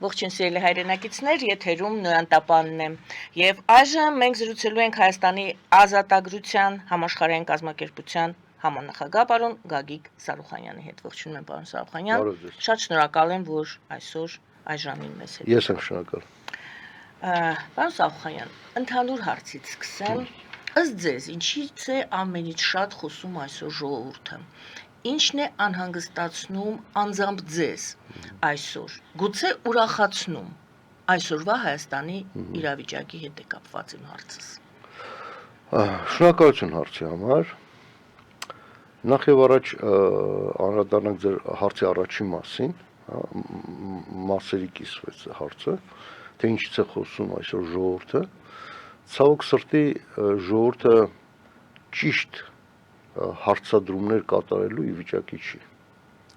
Ողջույն սիրելի հայրենակիցներ, եթերում Նոյան Տապանն է։ Եվ այժմ մենք զրուցելու ենք Հայաստանի ազատագրության համաշխարհային կազմակերպության համանախագահ պարոն Գագիկ Սարուխանյանի հետ։ Ողջունում եմ, պարոն Սարուխանյան։ Շատ շնորհակալ եմ, որ այսօր այս ժամին մեզ հետ։ Ես եմ շնորհակալ։ Պարոն Սարուխանյան, ընդհանուր հարցից սկսեմ։ Ըստ ձեզ, ինչից է ամենից շատ խոսում այսօր ժողովուրդը։ Ինչն է անհանգստացնում անձամբ ձեզ այսօր, գուցե ուրախացնում այսօրվա Հայաստանի իրավիճակի հետ է կապված իմ հարցս։ Շնորհակալություն հարցի համար։ Նախ եւ առաջ անդրադառնանք ձեր հարցի առաջին մասին, մասերի կիսվեց հարցը, թե ինչից է խոսում այսօր ժողովուրդը։ Ցավոք սրտի ժողովուրդը ճիշտ հարցադրումներ կատարելու ի վիճակի չի։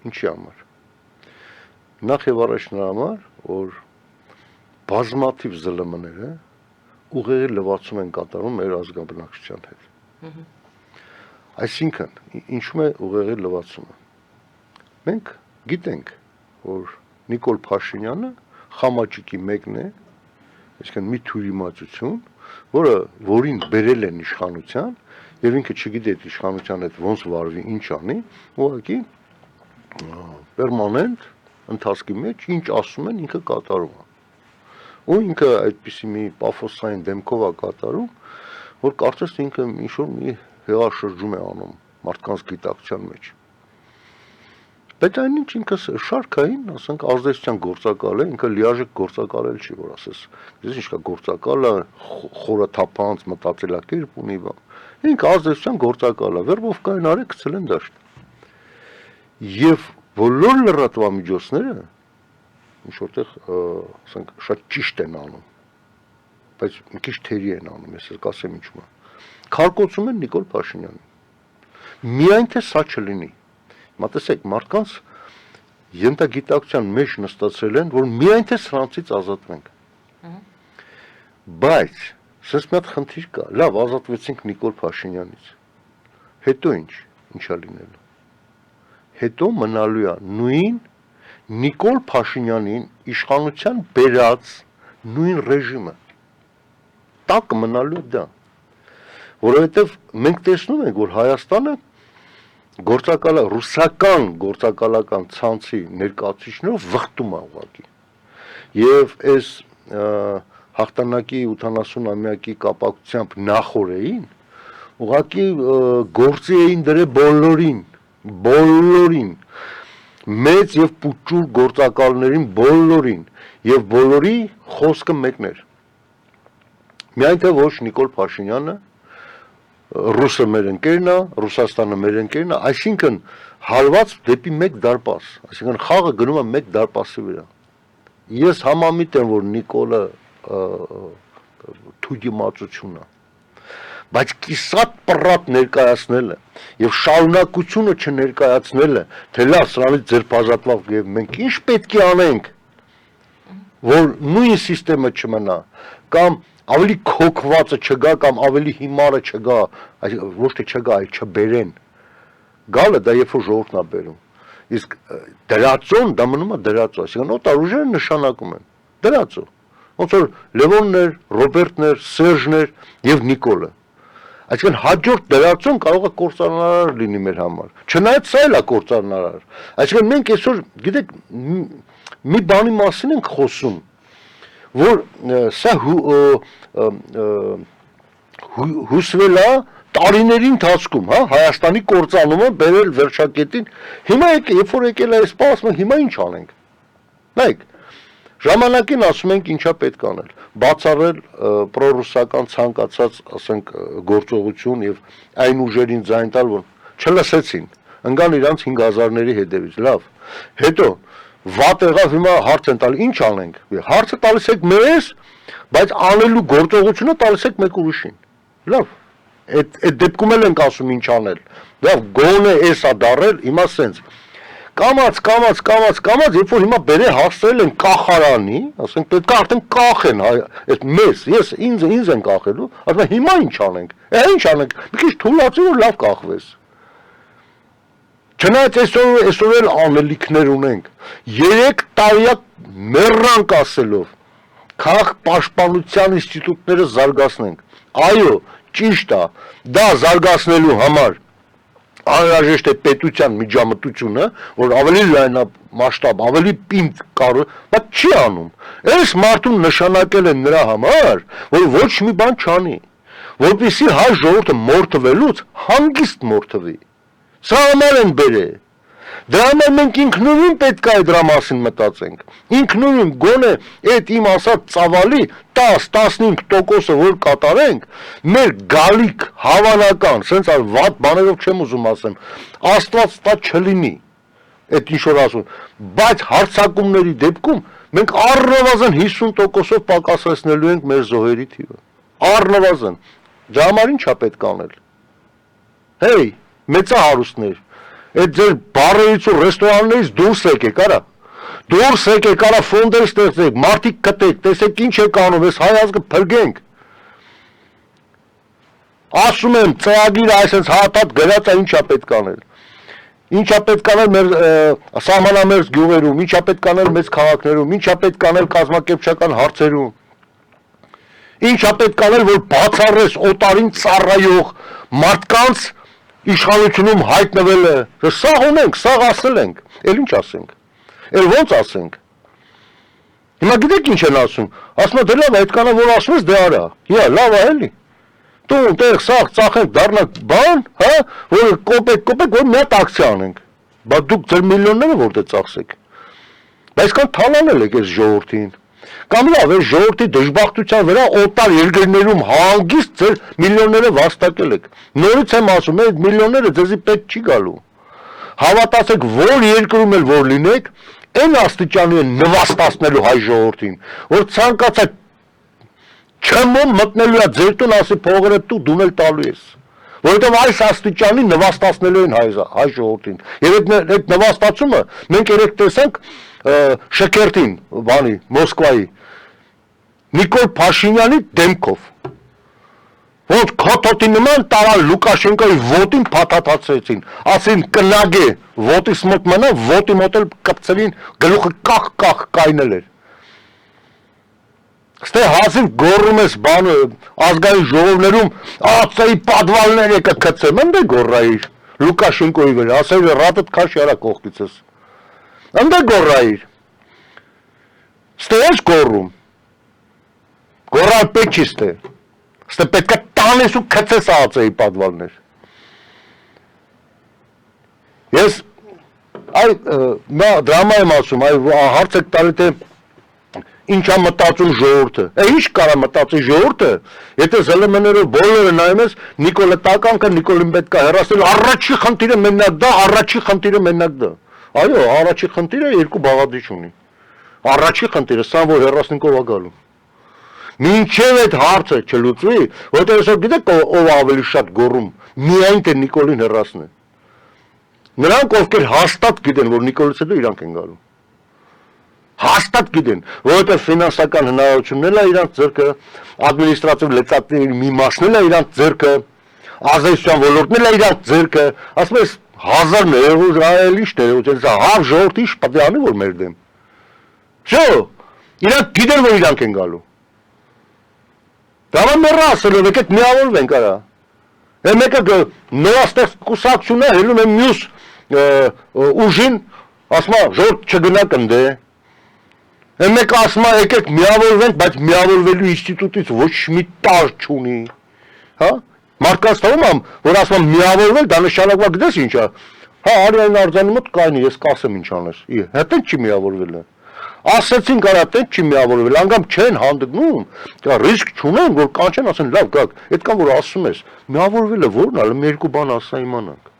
Ինչի համար։ Նախ եւ առաջ նրա համար, որ բազմաթիվ ԶԼՄ-ները ուղեղի լվացում են կատարում մեր ազգաբնակչության հետ։ Այսինքն, ինչու է ուղեղի լվացումը։ Մենք գիտենք, որ Նիկոլ Փաշինյանը խամաճիկի մեկն է, այսինքն մի թյուրիմացություն, որին բերել են իշխանության, եւ ինքը չգիտի այդ իշխանության հետ ոնց վարվի, ինչ անի, ուղղակի պերմանենտ ընթացքի մեջ ինչ ասում են ինքը կատարում է։ Ու ինքը այդպիսի մի պաֆոսային դեմքով է կատարում, որ կարծես ինքը ինչ-որ մի հեղաշրջում է անում մարդկանց գիտակցության մեջ։ Բայց այնինչ ինքը շարքային, ասենք, ազդեցության գործակալ է, ինքը լիարժեք գործակալ էլ չի, որ ասես, դες ինչ կա գործակալը, խորաթափանց մտածելակերպ ունի բան։ Ինքը ազդեցության գործակալ է, վերբով կային արի գցել են դաշտ։ Եվ բոլոր լրատվամիջոցները ինչ որտեղ, ասենք, շատ ճիշտ են անում, բայց մի քիչ թերի են անում, ես էլ կասեմ ինչու՞։ Քարկոծում են Նիկոլ Փաշինյանին։ Միայն թե սա չլինի։ Հիմա տեսեք, մարդկանց ենթագիտակցության մեջ նստացրել են, որ միայն թե սրանցից ազատվենք։ Բայց սենց մի հատ խնդիր կա, լավ, ազատվեցինք Նիկոլ Փաշինյանից։ Հետո ինչա լինելու։ Հետո մնալու է նույն Նիկոլ Փաշինյանին իշխանության բերած նույն ռեժիմը։ Տակ մնալու է դա։ Որովհետև մենք տեսնում ենք, որ Հայաստանը ռուսական գործակալական ցանցի ներկայացուցիչներով վխտում է ուղղակի։ Եվ այս հաղթանակի 80-ամյակի կապակցությամբ նախորդին ուղղակի գործի էին դրել բոլորին, մեծ եւ պուճուր գործակալներին բոլորին, եւ բոլորի խոսքը մեկն էր։ Միայն թե ոչ Նիկոլ Փաշինյանը, ռուսը մեր ընկերն է, Ռուսաստանը մեր ընկերն է, այսինքն հալված դեպի մեկ դարպաս, այսինքն խաղը գնում է մեկ դարպասի վրա։ Ես համամիտ եմ, որ Նիկոլը թույլտվություն է, բայց կիսատ պռատ ներկայացնելը եւ շարունակությունը չներկայացնելը, թե լավ սրանից ձերբազատվավ եւ մենք ինչ պետք է անենք, որ նույն համակարգը չմնա, կամ ավելի քոքվածը չգա կամ ավելի հիմարը չգա, ոչ թե չգա, այլ չբերեն։ Գալը դա երբ որ ժողովուրդն է բերում։ Իսկ դրածոն դա մնում է դրածո, այսինքն օտար ուժերը նշանակում են դրածո։ Ոնց որ Լևոնն էր, Ռոբերտն էր, Սերժն էր եւ Նիկոլը։ Այսինքն հաջորդ դրածոն կարող է կործանարար լինի մեր համար։ Չնայած սա էլ է կործանարար։ Այսինքն մենք այսօր, գիտեք, մի բանի մասին ենք խոսում, որ սա հուսվել է տարիների ընթացքում, հա, Հայաստանի կործանումը բերել վերջակետին։ Հիմա երբ որ եկել է այս պահը, հիմա ինչ անենք։ Նայեք, ժամանակին ասում ենք ինչա պետք անել։ Բացառել պրոռուսական ցանկացած, ասենք, գործողություն եւ այն ուժերին ձայն տալ, որ չլսեցին, ընկան իրանց 5000-ների հետևից, լավ։ Հետո վատ եղավ, հիմա հարց են տալի, ինչ անենք։ Հարցը տալիս եք մեզ, բայց անելու գործողությունը տալիս եք մեկ ուրիշին։ Լավ։ Այդ դեպքում էլ ենք ասում ինչ անել։ Լավ, գոնե էսա դարել, հիմա սենց։ Կամած, երբ որ հիմա բերե հասցրել են կախարանի, ասենք պետք է արդեն կախեն, այդ մեզ, ինձ են կախելու, ասում են հիմա ինչ անենք։ Ինչ անենք։ Մի քիչ թույլատրի որ լավ կախվես։ Չնայած այսօր էլ անելիքներ ունենք։ 3 տարիակ մեռանք ասելով քաղաք պաշտպանության ինստիտուտները զարգացնենք։ Այո, ճիշտ է, դա զարգացնելու համար անհրաժեշտ է պետության միջամտությունը, որ ավելի լայնամասշտաբ, ավելի պինդ կարող, բայց չի անում։ Այս մարդուն նշանակել են նրա համար, որ ոչ մի բան չանի, որպեսզի հայ ժողովուրդը մորթվելուց հանգիստ մորթվի։ Սա համար են բերել։ Դրա համար մենք ինքնուրույն պետք է դրա մասին մտածենք։ Ինքնուրույն գոնե այդ իմ ասած ծավալի 10-15%-ը որ կատարենք, մեր գալիք հավանական, սենց վատ բաներով չեմ ուզում ասեմ, Աստված տա չլինի, այդ ինչ որ ասում, բայց հարձակումների դեպքում մենք առնվազն 50%-ով պակասեցնելու ենք մեր զոհերի թիվը։ Առնվազն։ Դրա համար ինչ է պետք անել։ Հեյ, մեծահարուստներ, այդ ձեր բարերից ու ռեստորաններից դուրս եկեք, արա։ Դուրս եկեք, արա ֆոնդեր ստեղծեք, մարդիկ կտեք, տեսեք ինչ եք անում, այս հայ ազգը փրկենք։ Ասում եմ, ծրագիրը այսպես հատատ գրած է, ինչա պետք անել։ Ինչա պետք անել մեր սահմանամերձ գյուղերում, ինչա պետք անել մեծ քաղաքներում, ինչա պետք անել կազմակերպչական հարցերում։ Ինչա պետք անել, որ բացառես օտարին ծառայող մարդկանց իշխանությունում հայտնվելը, սաղ ունենք, սաղ ասել ենք, էլ ինչ ասենք, էլ ոնց ասենք։ Հիմա գիտեք ինչ են ասում, ասում է դե լավ, այդքանը որ ասում ես դե արա, հիա, լավ է էլի, դու տեղ սաղ ծախենք դառնանք բան, հա, որ կոպեկ, որ մի հատ ակցիա անենք, բա դուք ձեր միլիոնները որտե ծախսեք, բայց կան թալանել եք այս ժողովրդին, կամ լավ, այս ժողովրդի դժբախտության վրա օտար երկրներում հանգիստ ձեր միլիոնները վաստակել եք։ Նորից եմ ասում, այդ միլիոնները ձեզի պետք չի գալու։ Հավատացեք, որ երկրում էլ որ լինեք, այն աստիճանի են նվաստացնելու հայ ժողովրդին, որ ցանկացած չմոմ մտնելու է ձեր տուն, ասի փողերը դու էլ տալու ես։ Որովհետև այս աստիճանի նվաստացնելու են հայ ժողովրդին։ Եվ այդ նվաստացումը մենք երեք տեսանք Շքերտին, բանի, Մոսկվայի, Նիկոլ Փաշինյանի դեմքով, ոնց քոթոթի նման տարան Լուկաշենկոյի ոտին փաթաթացրեցին, ասին կնագե, ոտիս մոտ մնա, ոտի մոտ էլ կպցրին, գլուխը կախ կայնել էր։ Ստե հազիվ գոռում ես բան ազգային ժողովներում, ածեի պատվալներ եկը կծեմ, ընդ է գոռայիր Լուկաշենկոյի վրա, ասել է ռատդ քաշ արա կողքիցս։ Ընդ է գոռայիր։ Ստե ես գոռում։ Գոռալ պետք չի ստե։ Ստե պետք է տանես ու կծես ածեի պատվալներ։ Ես դրամա եմ ասում, հարց եք տալի թե ինչա մտածում ժողովուրդը։ Ինչ կարա մտածի ժողովուրդը, եթե ԶԼՄ-ներով բոլորը նայում ես Նիկոլը տականքը, Նիկոլին պետք է հեռացնել, առաջի խնդիրը մենակ դա, առաջի խնդիրը մենակ դա։ Այո, առաջի խնդիրը երկու բաղադրիչ ունի։ Առաջի խնդիրը սա որ հեռացնիկով է գալու։ Մինչև այդ հարցը չլուծվի, որտեղ այսօր գիտեք ով ավելի շատ գոռում, միայն թե Նիկոլին հեռացնեն։ Նրանք ովքեր հաստատ գիտեն, որ Նիկոլից հետո իրանք են գալու։ Հաստատ գիտեն, որովհետև ֆինանսական հնարավորություններն է իրանք ձեռքը, ադմինիստրատիվ լծակների մի մասն է իրանք ձեռքը, ազդեցության ոլորտներն է իրանք ձեռքը, ասում ես 1000 ներողություն, այլ ինչ ներողություն, հավ ժողովրդի ինչ պետք է անի որ մեր դեմ։ Շո, իրանք գիտեն, որ իրանք են գալու։ Դա մեռա ասելով եկեք միավորվենք արա։ Մեկը նորաստեղծ կուսակցությունն է հելում է մյուս ուժին, ասում է ժողովուրդ չգնա կնդե։ Մեկը ասում է եկեք միավորվենք, բայց միավորվելու ինստիտուտից ոչ մի տար չունի, հա։ Մարդկանց թվում է, որ ասում եմ միավորվել, դա նշանակਵਾ գիտես ինչ է։ Հա, Արիան Արձանի մոտ կայնի, ես կասեմ ինչ անես։ Հետո չի միավորվել։ Ասեցին կարա տենց չի միավորվել, անգամ չեն հանդգնում, ռիսկ չունեն, որ կանչեն ասեն լավ գաք, այդքան որ ասում ես, միավորվելը որն է, մի երկու բան ասա իմանանք։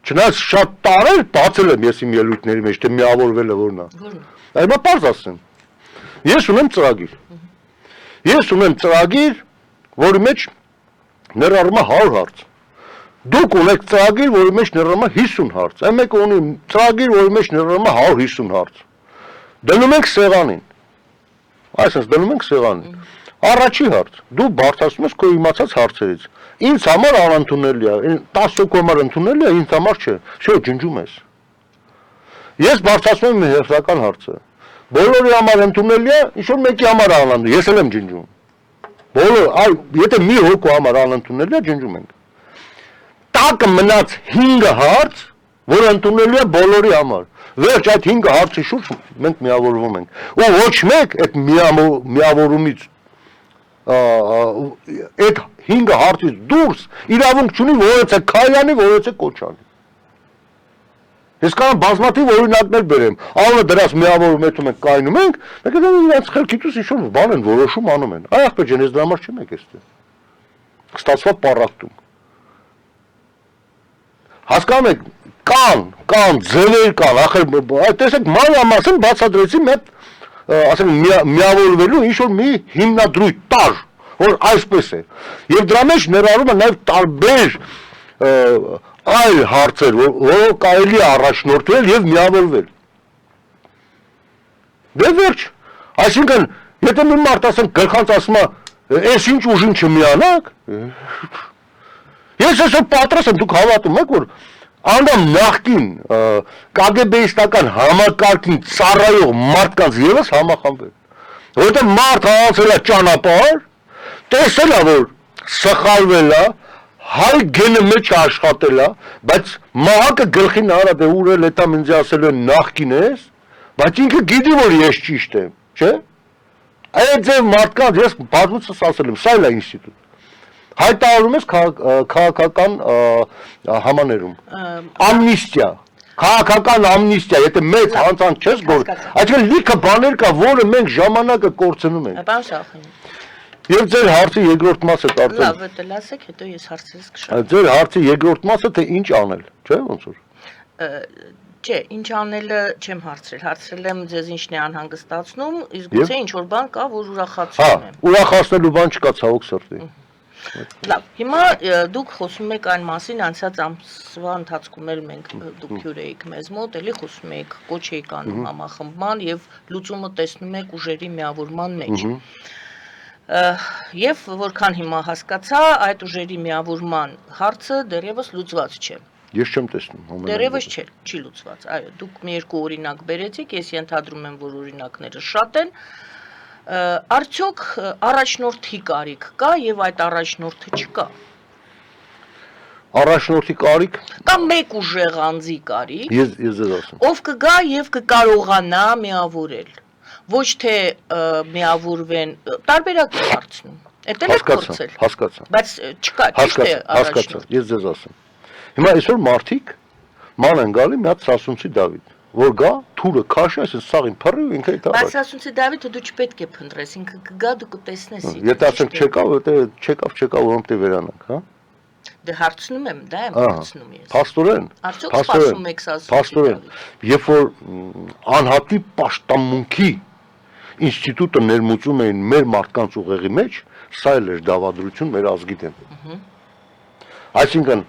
Չնայած շատ տարեր բացել եմ ես իմ ելույթների մեջ, թե միավորվելը որն է։ Այո, պարզ ասեմ։ Ես ունեմ ծրագիր։ Ես ունեմ ծրագիր, որի մեջ ներառում է 100 հարց։ Դուք ունեք ծրագիր, որի մեջ ներառում է 50 հարց։ Այն մեկը ունի ծրագիր, որի մեջ ներառում է 150 հարց։ Դնում ենք սեղանին։ Այսինքն դնում ենք սեղանին։ Առաջի հարց. դու բարձրացնում ես քո իմացած հարցերից։ ինձ համար անընդունելի է, 10 հոգու համար ընդունելի է, ինձ համար չէ, շո ջնջում ես։ Ես բարձրացնում եմ հերթական հարցը։ Բոլորի համար ընդունելի է, ինչ-որ մեկի համար անընդունելի, ես էլ եմ ջնջում։ Բոլոր, եթե մի հոգու համար անընդունելի է, ջնջում ենք։ Տակը մնաց 5 հարց, որ ընդունելի է բոլորի համար։ Վերջ այդ 5 հարցի շուրջ մենք միավորվում ենք։ Ու ոչ մեկ այդ միավորումից այդ 5 հարցից դուրս իրավունք չունի որևէ քայլանի, որևէ կոչանի։ Ես կարող եմ բազմաթիվ օրինակներ բերեմ։ Անունը դրած միավորում ետում ենք, կայնում ենք, մենք իրենց խելքից ինչ-որ բան են որոշում անում են։ Այ ախպեր ջան, ես դրա համար չեմ եկել այստեղ։ Ստացված պառակտում։ Հասկանում եք, կան ձևեր կան, ախր տեսեք մանրամասն բացատրեցի մեկ ասենք միավորվելու ինչ-որ մի հիմնադրույթ տար, որ այսպես է։ Եվ դրա մեջ ներառում է նաև տարբեր այլ հարցեր, որով կարելի է առաջնորդվել եւ միավորվել։ Դե վերջ, այսինքն, եթե մի մարդ ասենք գլխանց ասում է, «Էս ինչ ուժին չմիանաք», ես այսօր պատրաստ եմ, դուք հավատում եք, որ անդամ նախկին կագեբեիստական համակարգին ծառայող մարդկանց ևս համախմբել։ Որովհետեւ մարդ հանցել է ճանապարհ, տեսել է, որ սխալվել է, հայ գենը մեջ աշխատել է, բայց մահակը գլխին արա դե ուրել էտա ինձ ասել են նախկին ես, բայց ինքը գիտի որ ես ճիշտ եմ, չէ՞։ Այդ ձև մարդկանց ես բազմիցս ասել եմ, սա էլ է ինստիտուտ։ Հայտարարում ես քաղաքական համաներում։ Ամնիստիա, քաղաքական ամնիստիա, եթե մեծ հանցանք չես գործ, այսինքն լիքը բաներ կա, որը մենք ժամանակը կորցնում ենք։ Պարոն Շահխանյան։ Եվ ձեր հարցի երկրորդ մասը կարծեմ։ Լավ, դա լսեք, հետո ես հարցերս կշարունակեմ։ Ձեր հարցի երկրորդ մասը թե ինչ անել, չէ՞ ոնց որ։ Չէ, ինչ անելը չեմ հարցրել, հարցրել եմ ձեզ ինչն է անհանգստացնում, իսկ գուցե ինչ որ բան կա, որ ուրախացնում եմ։ Ուրախացնելու բան չկա ցավոք սրտի։ Լավ, հիմա դուք խոսում եք այն մասին, անցած ամսվա ընթացքում էլ մենք դուք հյուր էիք մեզ մոտ, էլի խոսում եք, կոչ էիք անում համախմբման եւ լուծումը տեսնում եք ուժերի միավորման մեջ։ Եվ որքան հիմա հասկացա, այդ ուժերի միավորման հարցը դեռևս լուծված չէ։ Ես չեմ տեսնում։ Դեռևս չի լուծված։ Այո, դուք մի երկու օրինակ բերեցիք, ես ենթադրում եմ, որ օրինակները շատ են։ Արդյոք առաջնորդի կարիք կա եւ այդ առաջնորդը չկա։ Առաջնորդի կարիք Կա մեկ ուժեղ անձի կարիք։ Ես ձեզ ասեմ։ Ով կգա եւ կկարողանա միավորել։ Ոչ թե միավորվեն, տարբերակ է հարցնում։ Էդ էլ է փորձել։ Հասկացա։ Բայց չկա, ճիշտ է առաջնորդ։ Ես ձեզ ասեմ։ Հիմա այսօր մարդիկ ման են գալի մի հատ Սասունցի Դավիթ, որ գա, թուրը քաշի, այսինքն սաղին փռի ու ինքը դա։ Բայց Սասունցի Դավիթը դու չպետք է փնտրես, ինքը կգա դու կտեսնես։ Եթե ասենք չեկավ, չեկավ, որոնք դե վերանանք, հա։ Դե հարցնում եմ, դա եմ հարցնում ես։ Փաստորեն։ Արդյոք սպասում եք Սասունցի։ Փաստորեն։ Երբ որ անհատի պաշտամունքի ինստիտուտը ներմուծում էին մեր մարդկանց ուղեղի մեջ, սա էլ էր դավադրություն մեր ազգի դեմ։ Այսինքն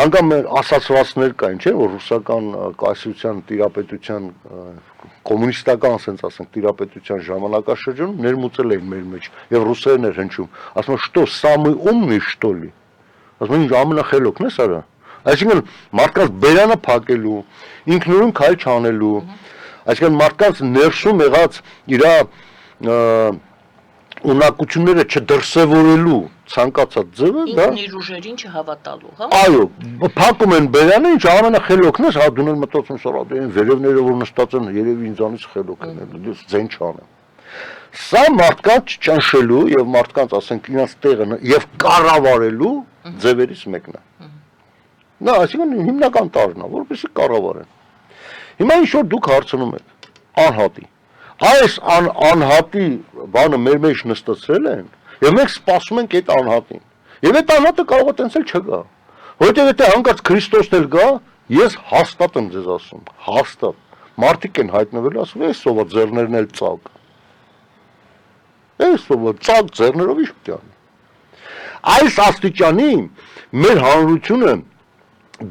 անգամ մեր ասացվածներ կային, չէ՞, որ ռուսական կայսրության տիրապետության կոմունիստական, ասենք ասենք, տիրապետության ժամանակաշրջանում ներմուծել էին մեր մեջ եւ ռուսերեն էր հնչում։ Ասում են, «Что, самый умный, что ли»։ Ասում են, ամենախելոքն է սա։ Այսինքն մարդկանց բերանը փակելու, ինքնուրույն քայլ չանելու, այսինքն մարդկանց ներսում եղած իր ունակությունները չդրսևորելու ցանկացած ձևը, դա ինքն իր ուժերին չհավատալու, հա։ Այո, փակում են բերանը, ինչ ամենախելոքն է, հա դու էլ մտածում սա դեն վերևները որ նստած են, երևի ինձանից խելոք են, դες ձեն չանեմ։ Սա մարդկանց չանշելու եւ մարդկանց, ասենք, իրենց տեղը եւ կառավարելու ձևերից մեկն է։ Նա, այսինքն հիմնական տարրն է, որպեսզի կառավարեն։ Հիմա ինչ որ դուք հարցնում եք անհատի։ Այս անհատի բանը մեր մեջ նստացրել են եւ մենք սպասում ենք այդ անհատին։ Եվ այդ անհատը կարող է տենցել չգա։ Որովհետեւ եթե հանկարծ Քրիստոսն էլ գա, ես հաստատ եմ ձեզ ասում, հաստատ։ Մարդիկ են հայտնվել, ասում են, «Էսովա ձեռներն էլ ծակ»։ Էսովա ծակ ձեռներով ի՞նչ պետք է անի։ Այս աստիճանի մեր հանրությունը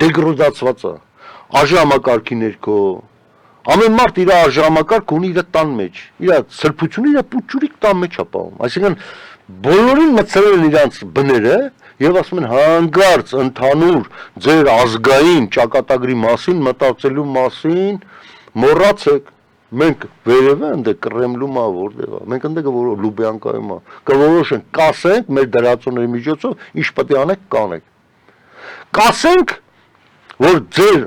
դեգրադացված է, արժանապատվի ներքո։ Ամեն մարդ իր արժանապատվը ունի իր տան մեջ, իր սրբությունը իր պուճուրիկ տան մեջ է պահում։ Այսինքն բոլորին մցրել են իրանց բները եւ ասում են հանգարց ընդհանուր ձեր ազգային ճակատագրի մասին մտածելու մասին մոռացեք մենք վերևը ընդ Կրեմլում ա որտեղ ա մենք ընդ Լուբյանկայում ա կորոշենք կասենք մեր դրացոների միջոցով ինչ պետք է անենք կանենք կասենք որ ձեր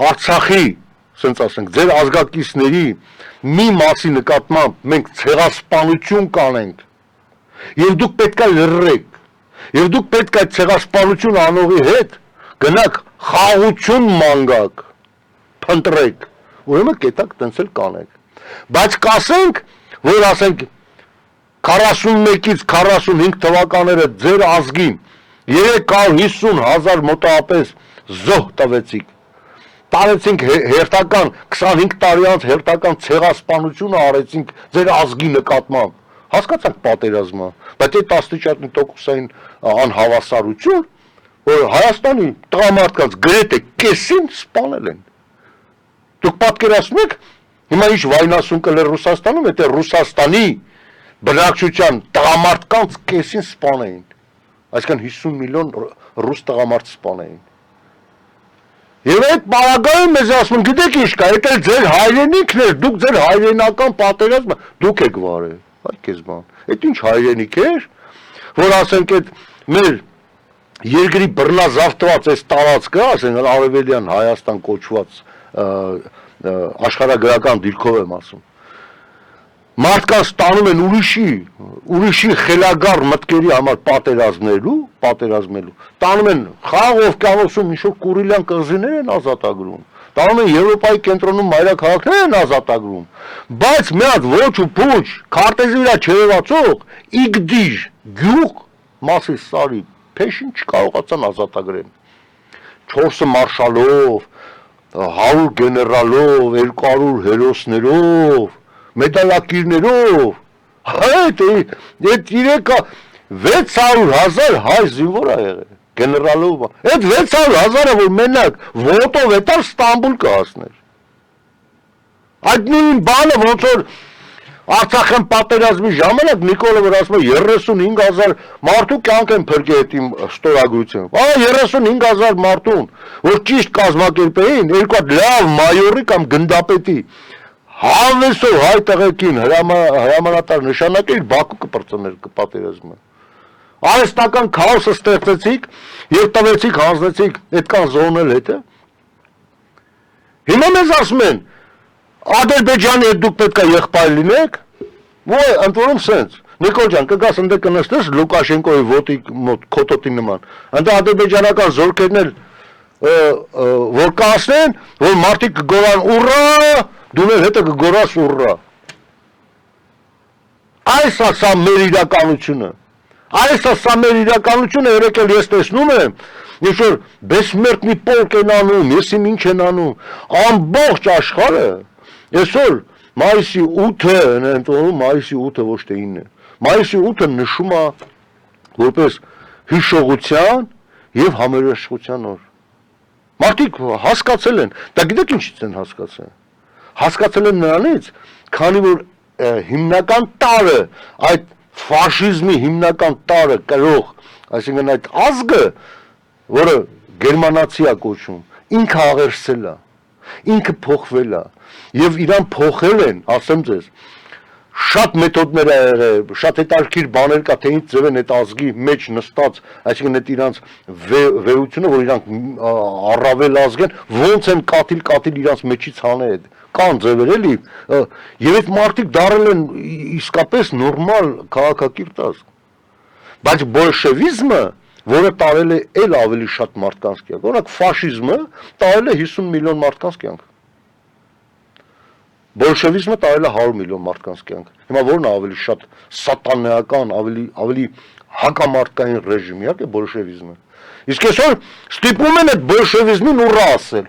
Արցախի ասենք ասենք ձեր ազգակիցների մի մասի նկատմամբ մենք ցեղասպանություն կանենք եւ դուք պետքա լռեք եւ դուք պետքա ցեղասպանություն անողի հետ գնաք խաղաղություն մանգակ փնտրեք ուրեմն կետակ տենցել կանեք բայց կասենք որ ասենք 41-ից 45 թվականները ձեր ազգին 350,000 մոտավորապես զոհ տվեցիք տարեցինք հերթական 25 տարի անց հերթական ցեղասպանություն արեցինք ձեր ազգի նկատմամբ հասկացանք պատերազմը բայց այդ աստիճանի անհավասարություն որ Հայաստանի տղամարդկանց գրեթե կեսին սպանել են դուք պատկերացնում եք հիմա ինչ վայնասուն կլեր Ռուսաստանում եթե Ռուսաստանի բնակչության տղամարդկանց կեսին սպանեին այսինքն 50 միլիոն ռուս տղամարդ սպանեին Եվ այդ պարագայում մեզ ասում են, գիտեք ինչ կա, այդ էլ ձեր հայրենիքն էր, դուք ձեր հայրենական պատերազմը, դուք եք վարել, այ քեզ բան, այդ ինչ հայրենիք էր, որ ասենք այդ մեր երկրի բռնազավթված այս տարածքը, ասենք Արևելյան Հայաստան կոչված աշխարհագրական դիրքով եմ ասում, մարդկանց տանում են ուրիշի խելագար մտքերի համար պատերազմելու, տանում են Խաղաղ օվկիանոսում ինչ-որ Կուրիլյան կղզիներ են ազատագրում, տանում են Եվրոպայի կենտրոնում մայրաքաղաքներ են ազատագրում, բայց մի հատ ոչ ու փուչ, քարտեզի վրա չերևացող իգդիժ, գյուղ, մասի սարի, փեշին չկարողացան ազատագրել, 4 մարշալով, 100 գեներալով, 200 հերոսներով, մեդալակիրներով, այդ 600,000 հայ զինվոր ա եղել, գեներալով, այդ 600,000-ը, որ մենակ ոտով էտար Ստամբուլ կհասներ, այդ նույն բանը ոնց որ Արցախյան պատերազմի ժամանակ Նիկոլը որ ասում է 35,000 մարդու կյանք են փրկել այդ իմ ստորագրությամբ, 35,000 մարդուն, որ ճիշտ կազմակերպեին, երկու հատ լավ մայորի կամ գնդապետի Հավեսով հայ տղեկին հրամանատար նշանակել Բաքու կպրծներ պատերազմը։ Արհեստական քաոսը ստեղծեցիք եւ տվեցիք հանձնեցիք այդքան զոնել հետը։ Հիմա մեզ ասում են Ադրբեջանի հետ դուք պետք է եղբայր լինեք։ Ոյ, ընդորում սենց։ Նիկոլ ջան, կգաս ընդ կնստես Լուկաշենկոյի ոտի մոտ քոտոտի նման։ Ընդ ադրբեջանական զորքերն էլ որ կասեն, որ մարդիկ կգորան ուռա Դու մեր հետը կգորաս ուռա։ Այս է սա մեր իրականությունը։ Այս է սա մեր իրականությունը, երեկ էլ ես տեսնում եմ, ինչ որ բեսմերտնի պոլկ են անում, եսի ինչ են անում, ամբողջ աշխարհը, այսօր մայիսի 8-ը, ընդունում մայիսի 8-ը ոչ թե 9-ը, մայիսի 8-ը նշում է որպես հիշողության եւ համերաշխության օր։ Մարդիկ հասկացել են, դա գիտեք ինչից են հասկացել։ Հասկացել են նրանից, քանի որ հիմնական տարը, այդ ֆաշիզմի հիմնական տարը կրող, այսինքն այդ ազգը, որը գերմանացի է կոչվում, ինքը աղերսել է, ինքը փոխվել է, եւ իրան փոխել են, ասեմ ձեզ, շատ մեթոդներ ա եղել, շատ հետաքրքիր բաներ կա, թե ինչ ձև են այդ ազգի մեջ նստած, այսինքն այդ իրանց վեհությունը, որ իրանք առավել ազգ են, ոնց են կաթիլ իրանց մեջից հանել կան ձևեր էլի, եւ այդ մարդիկ դարել են իսկապես նորմալ քաղաքակիրթ ազգ։ Բայց բոլշևիզմը, որը տարել է էլ ավելի շատ մարդկանց կյանք, օրինակ ֆաշիզմը տարել է 50 միլիոն մարդկանց կյանք։ Բոլշևիզմը տարել է 100 միլիոն մարդկանց կյանք։ Հիմա որն է ավելի շատ սատանայական, ավելի հակամարտկային ռեժիմ, իհարկե բոլշևիզմը։ Իսկ այսօր ստիպում են այդ բոլշևիզմին ուռա ասել։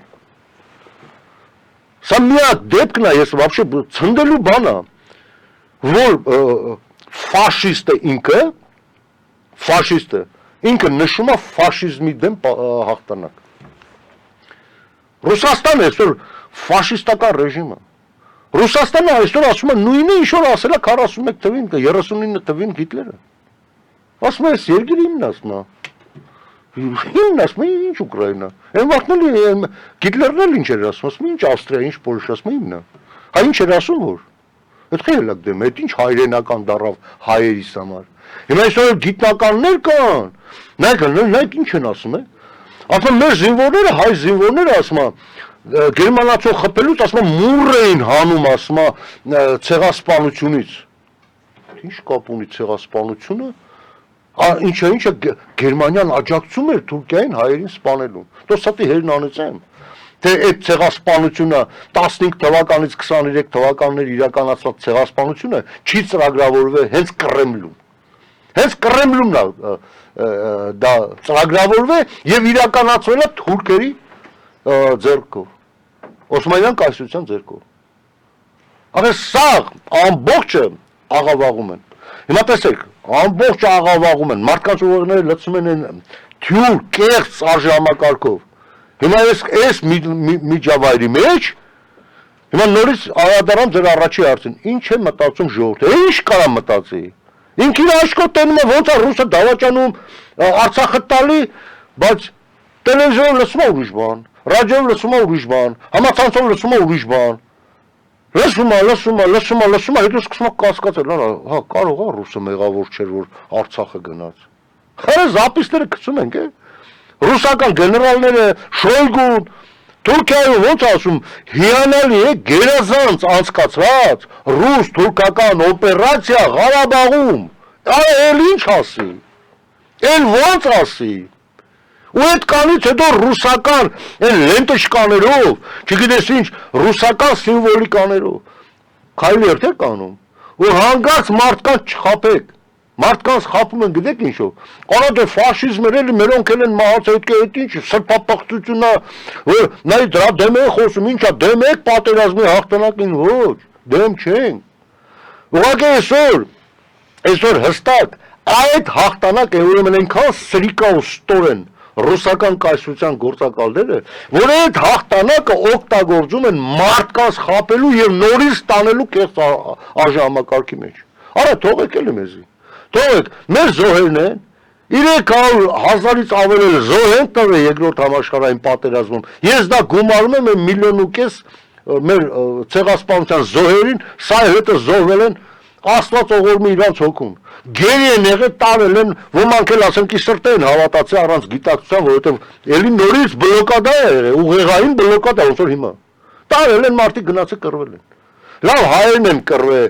Սա միակ դեպքն է, ես вообще ցնդելու բան է, որ ֆաշիստը ինքը նշում է ֆաշիզմի դեմ հաղթանակ։ Ռուսաստանը այսօր ֆաշիստական ռեժիմ է։ Ռուսաստանը այսօր ասում է նույնը ինչ որ ասել է 41 թվին, 39 թվին Հիտլերը։ Ասում է այս երկիրը իմն ասում է։ Իմն ասում է ինչ Ուկրաինա։ Այն վաղտն էլ Հիտլերն էլ ինչ էր ասում, ասում է ինչ Ավստրիա, ինչ Պոլշա, ասում է իմն է։ Հա ինչ էր ասում որ։ Այդ խելակ դեմ, այդ ինչ հայրենական դարավ հայերիս համար։ Հիմա այսօր գիտնականներ կան։ Նայեք ինչ են ասում է։ Ասում մեր զինվորները, հայ զինվորները ասում է գերմանացու խփելուց ասում է մուռ էին հանում ասում է ցեղասպանությունից։ Ինչ կապ ունի ցեղասպանությունը։ Ինչը Գերմանիան աջակցում էր Թուրքիային հայերին սպանելուն։ Դոսատի հերն անեցեմ։ Թե այդ ցեղասպանությունը 15 թվականից 23 թվականներ իրականացված ցեղասպանությունը չի ծրագրավորվել հենց Կրեմլում։ Հենց Կրեմլումն է դա ծրագրավորվել եւ իրականացվել է թուրքերի ձեռքով։ Օսմանյան կայսրության ձեռքով։ Ահա սա ամբողջը աղավաղում են։ Հիմա տեսեք, ամբողջ աղավաղում են, մարդկանց ուղեղները լցում են թյուր, կեղծ արժեհամակարգով։ Հիմա այս միջավայրի մեջ հիմա նորից անդրադառնամ ձեր առաջի հարցին, ինչ է մտածում ժողովուրդը, ինչ կարա մտածի։ Ինքին աշկոտ տենում է ոնց է ռուսը դավաճանում Արցախը տալի, բայց տելևիզիոն լսում է ուրիշ բան, ռադիոյով լսում է ուրիշ բան, համացանցով լսում է ուրիշ բան։ Լսում է, հետո սկսում է կասկածել, հա կարող է ռուսը մեղավոր չէր որ Արցախը գնաց։ Խերը զապիսները գցում ենք, ռուսական գեներալները Շոյգուն Թուրքիայում ոնց ասում հիանալի է գերազանց անցկացրած ռուս-թուրքական օպերացիա Ղարաբաղում։ Էլ ինչ ասի։ Էլ ոնց ասի։ Ու այդ կանից հետո ռուսական այն լենտշկաներով, չգիտես ինչ, ռուսական սիմվոլիկաներով քայլի էր թե կանում։ Ու հանգած մարդկանց չխաբեք։ Մարդկանց խափում են գիտեք ինչով։ Արա դե ֆաշիզմը էլի մերոնք են մահացել, այդ ինչ սրբապղծությունն է, որ նայ դրա դեմ է խոսում, ինչա դեմ եք պատերազմի հաղթանակին, ոչ, դեմ չենք։ Ուղղակի այսօր հստակ այդ հաղթանակը ուրեմն այնքան սրիկա ու ստոր են ռուսական կայսրության գործակալները, որ այդ հաղթանակը օգտագործում են մարդկանց խաբելու եւ նորից ստանելու կեղծ արժեհամակարգի մեջ։ Արա թողեք էլի մեզի։ Թողեք, մեր զոհերն են 300,000-ից ավել զոհ են տվել երկրորդ համաշխարհային պատերազմում։ Ես դա գումարում եմ 1,5 միլիոն մեր ցեղասպանության զոհերին, սա հետը զոհվել են Աստված ողորմի իրանց հոգուն։ Գերի են եղել տարել են, ոմանք էլ ասեմ კი սրտե են հավատացել առանց գիտակցության, որովհետև էլի նորից բլոկադա է եղել, ուղեղային բլոկադա, ոնց որ հիմա։ Տարել են մարդիկ գնացել կռվել են։ Լավ հայերն են կռվել,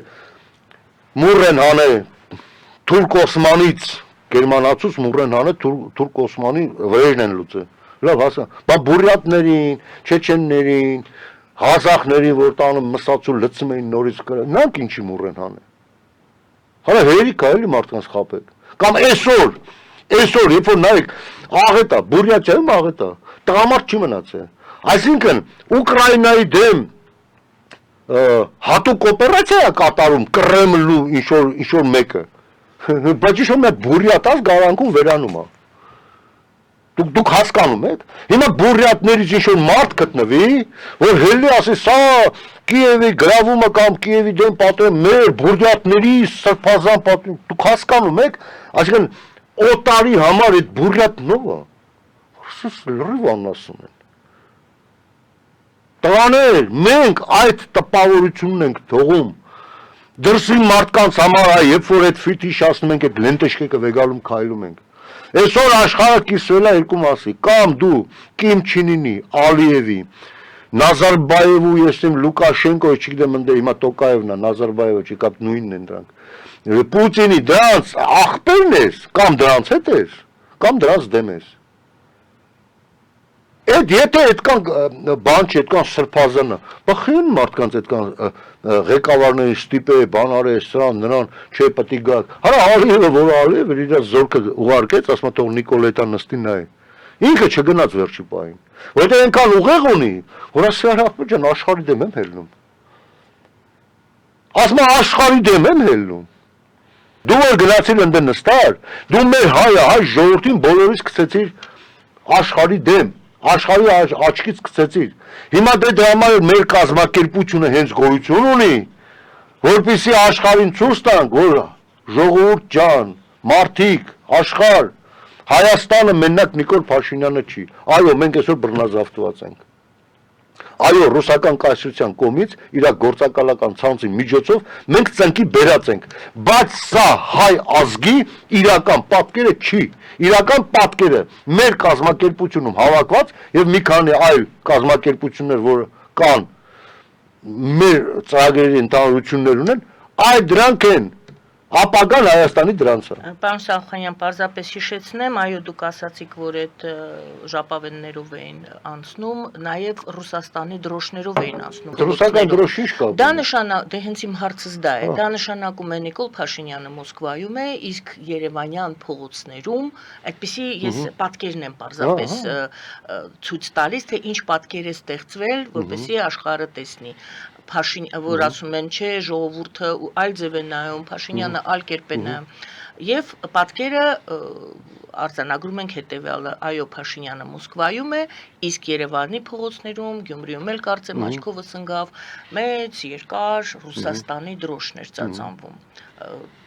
մուռ են հանել թուրք-օսմանից, գերմանացուց մուռ են հանել թուրք-օսմանի վրեժն են լուծել։ Լավ հասա, բա բուրյատներին, չեչեններին, Ղազախներին, որ տանում մսացու լցում էին նորից կռել, նրանք ինչի մուռ են հանել։ Հələ հերիք է էլի մարդկանց խաբեք։ Կամ այսօր, երբ որ նայեք, աղետ է, Բուրյատիայում աղետ է, տղամարդ չի մնացել։ Այսինքն Ուկրաինայի դեմ հատուկ օպերացիա է կատարում Կրեմլու ինչ-որ մեկը։ Բայց ինչ-որ մեկ Բուրյատած գարանքում վերանում է։ Դուք հասկանում եք։ Հիմա բուրյատներից ինչ-որ մարդ գտնվի, որ հելլի ասի, սա Կիևի գրավումը կամ Կիևի դեմ պատերազմը մեր բուրյատների սրբազան պատերազմը, դուք հասկանում եք, այսինքն օտարի համար այդ բուրյատն ով է։ Լրիվ անասուն են։ Տղաներ, մենք այդ տպավորությունն ենք թողում։ Դրսի մարդկանց համար, երբ որ այդ ֆիտիշ ասում ենք, այդ լենտեշկեկը վեգալում քայլում ենք։ Այսօր աշխարհը կիսվել է երկու մասի, կամ դու Կիմ Չին-ինի, Ալիևի, Նազարբաևի, ես իմ Լուկաշենկոյի, չգիտեմ ընդ հիմա Տոկաևն է, Նազարբաևը չի կապ նույնն են դրանք։ Պուտինի դրանց աղբերն ես, կամ դրանց հետ ես, կամ դրանց դեմ ես։ Այդ եթե այդքան բան չի, այդքան սրբազանը, բա խին մարդկանց այդքան ղեկավարների ստիպե, բան արես, սրան, նրան, չէ պետք է գա։ Հələ Ալիևը, որ Ալիևը իր զորքը ուղարկեց, ասում է թող Նիկոլետան նստի նայ։ Ինքը չգնաց վերջի պահին։ Որտեղ այնքան ուղեղ ունի, որ ասի ախպեր ջան, աշխարհի դեմ եմ հելնում։ Ասում է աշխարհի դեմ եմ հելնում։ Դու որ գնացիր ընդ նստար, դու մեր հայ ժողովրդին բոլորից գցեցիր աշխարհի դեմ։ աշխարհի աչքից գցեցիր։ Հիմա դե համար մեր կազմակերպությունը հենց գոյություն ունի, որպեսզի աշխարհին ցույց տանք, որ ժողովուրդ ջան, մարդիկ, աշխարհ, Հայաստանը մենակ Նիկոլ Փաշինյանը չի։ Այո, մենք այսօր բռնազավթված ենք։ Այո, ռուսական կայսրության կողմից իր գործակալական ցանցի միջոցով մենք ծնկի բերած ենք, բայց սա հայ ազգի իրական պատկերը չի։ Իրական պատկերը մեր կազմակերպությունում հավաքված եւ մի քանի այլ կազմակերպություններ, որ կան մեր ծրագրերի ընդհանրություններ ունեն, այ դրանք են ապագան Հայաստանի դրանց է։ Պարոն Սալխանյան, պարզապես հիշեցնեմ, այո, դուք ասացիք, որ այդ ժապավեններով էին անցնում, նաև Ռուսաստանի դրոշներով էին անցնում։ Ռուսական դրոշ ինչ կա։ Դա նշանակում, դե հենց իմ հարցս դա է, դա նշանակում է Նիկոլ Փաշինյանը Մոսկվայում է, իսկ Երևանյան փողոցներում, այդպիսի ես պատկերն եմ պարզապես ցույց տալիս, թե ինչ պատկեր է ստեղծվել, որպեսզի աշխարհը տեսնի։ Որ ասում են, չէ, ժողովուրդը այլ ձև է նայում, Փաշինյանը այլ կերպ է նայում։ Եվ պատկերը արձանագրում ենք հետևյալը, այո, Փաշինյանը Մոսկվայում է, իսկ Երևանի փողոցներում, Գյումրիում էլ կարծեմ աչքովս ընկավ, մեծ երկար Ռուսաստանի դրոշներ ծածանվում։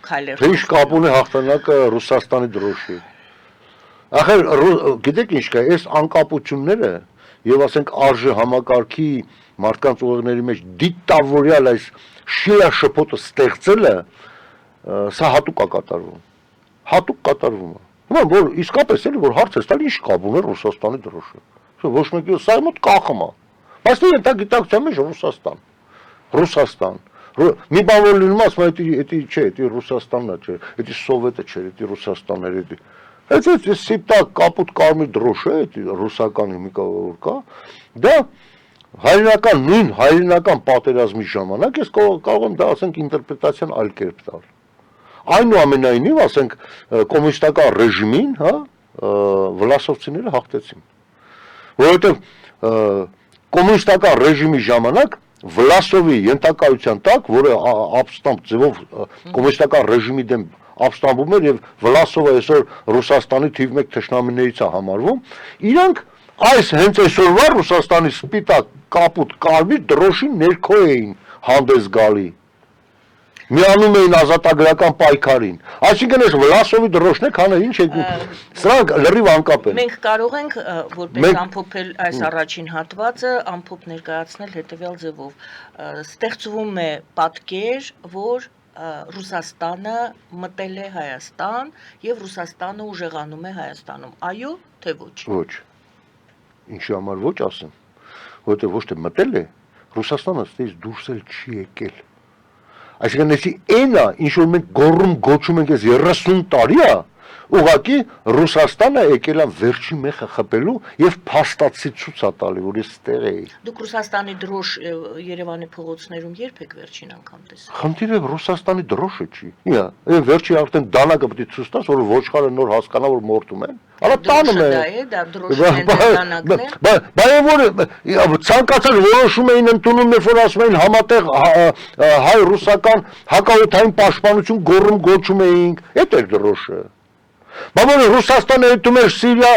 Քայլեր։ Ինչ կապ ունի հաղթանակը Ռուսաստանի դրոշի։ Ախր գիտեք ինչ կա, այս անկապությունները եւ ասենք արժե համակարգի մարդկանց ուղեղների մեջ դիտավորյալ այս շիաշփոթը ստեղծելը սա հատուկ է կատարվում։ Հատուկ կատարվում է։ Հիմա որ իսկապես էլի որ հարց է ստալ ինչ կապ ունի Ռուսաստանի դրոշը։ Ոչ մեկի սա մոտ կախում է։ Բայց դե դա գիտակցության մեջ Ռուսաստան։ Ռուսաստան։ Մի բան որ լինում ասում է, դա չէ, դա Ռուսաստանն է, չէ, դա Սովետը չէ, դա Ռուսաստանն էր, դա։ Այդ սիպտա կապուտ կարմիր դրոշը է, դա ռուսականի մի կավոր կա։ Դա հայրենական նույն հայրենական պատերազմի ժամանակ ես կարող եմ դա ասենք ինտերպրետացիան այլ կերպ տալ։ Այնուամենայնիվ ասենք կոմունիստական ռեժիմին, հա, վլասովցիները հաղթեցին։ Որովհետև կոմունիստական ռեժիմի ժամանակ Վլասովի ենթակայության տակ, որը ապստամբ ձևով կոմունիստական ռեժիմի դեմ ապստամբում էր եւ Վլասովը այսօր Ռուսաստանի թիվ 1 թշնամիներից է համարվում, իրանք այս հենց այսօրվա Ռուսաստանի սպիտակ կապուտ կարմիր դրոշի ներքո էին հանդես գալի։ Միանում էին ազատագրական պայքարին։ Այսինքն այս Վլասովի դրոշն է քանը ինչ է սրանք լրիվ անկապ են։ Մենք կարող ենք որպես ամփոփել այս առաջին հատվածը, ամփոփ ներկայացնել հետևյալ ձևով։ Ստեղծվում է պատկեր, որ Ռուսաստանը մտել է Հայաստան եւ Ռուսաստանը ուժեղանում է Հայաստանում։ Այո, թե ոչ։ Ոչ։ Ինչի համար ոչ ասեմ, որովհետև ոչ թե մտել է, Ռուսաստանը ստեյս դուրս էլ չի եկել։ Այսինքն էսի էնա, ինչ որ մենք գոռում գոչում ենք այս 30 տարի է, ուղղակի Ռուսաստանը եկել է վերջի մեխը խփելու եւ փաստացի ցույց է տալի, որ ես ստեղ էի։ Դուք Ռուսաստանի դրոշ Երևանի փողոցներում երբ եք վերջին անգամ տեսել։ Խնդիրը Ռուսաստանի դրոշը չի։ Իա, վերջի արդեն դանակը պետք է ցույց տաս, որ ոչխարը նոր հասկանա, որ մորտում են։ Արա տանում է։ Դա դրոշը դանակն է։ Բայց որ ցանկացած որոշում էին ընդունում, երբ որ ասում էին համատեղ հայ-ռուսական հակաօթային պաշտպանություն գոռում գոչում էինք, այդ էր դրոշը։ Բայց Ռուսաստանը հետում էր Սիրիա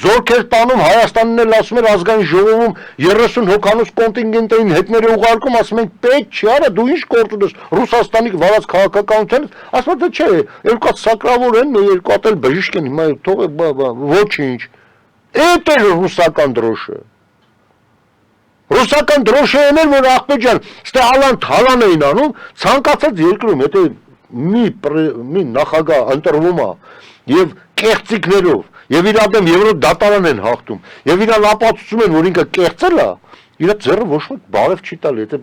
զորքեր տանում, Հայաստանն էլ ասում էր ազգային ժողովում 30 հոգանոց կոնտինգենտ էին հետները ուղարկում, ասում ենք պետք չի, արա դու ինչ գործ ունես Ռուսաստանի վարած քաղաքականությունից, ասում թե չէ, երկու հատ սակրավոր են, երկու հատ էլ բժիշկ են, հիմա թող ոչինչ։ Այդ էր ռուսական դրոշը։ Ռուսական դրոշը էր, որ ախպեջան, ստե հալան էին անում, ցանկացած երկրում, եթե մի նախագահ ընտրվում է եւ կեղծիկներով եւ իր դեմ Եվրոպա դատարան են հաղթում եւ իրան ապացուցում են որ ինքը կեղծել է իր ձեռը ոչ ոք բարև չի տալի եթե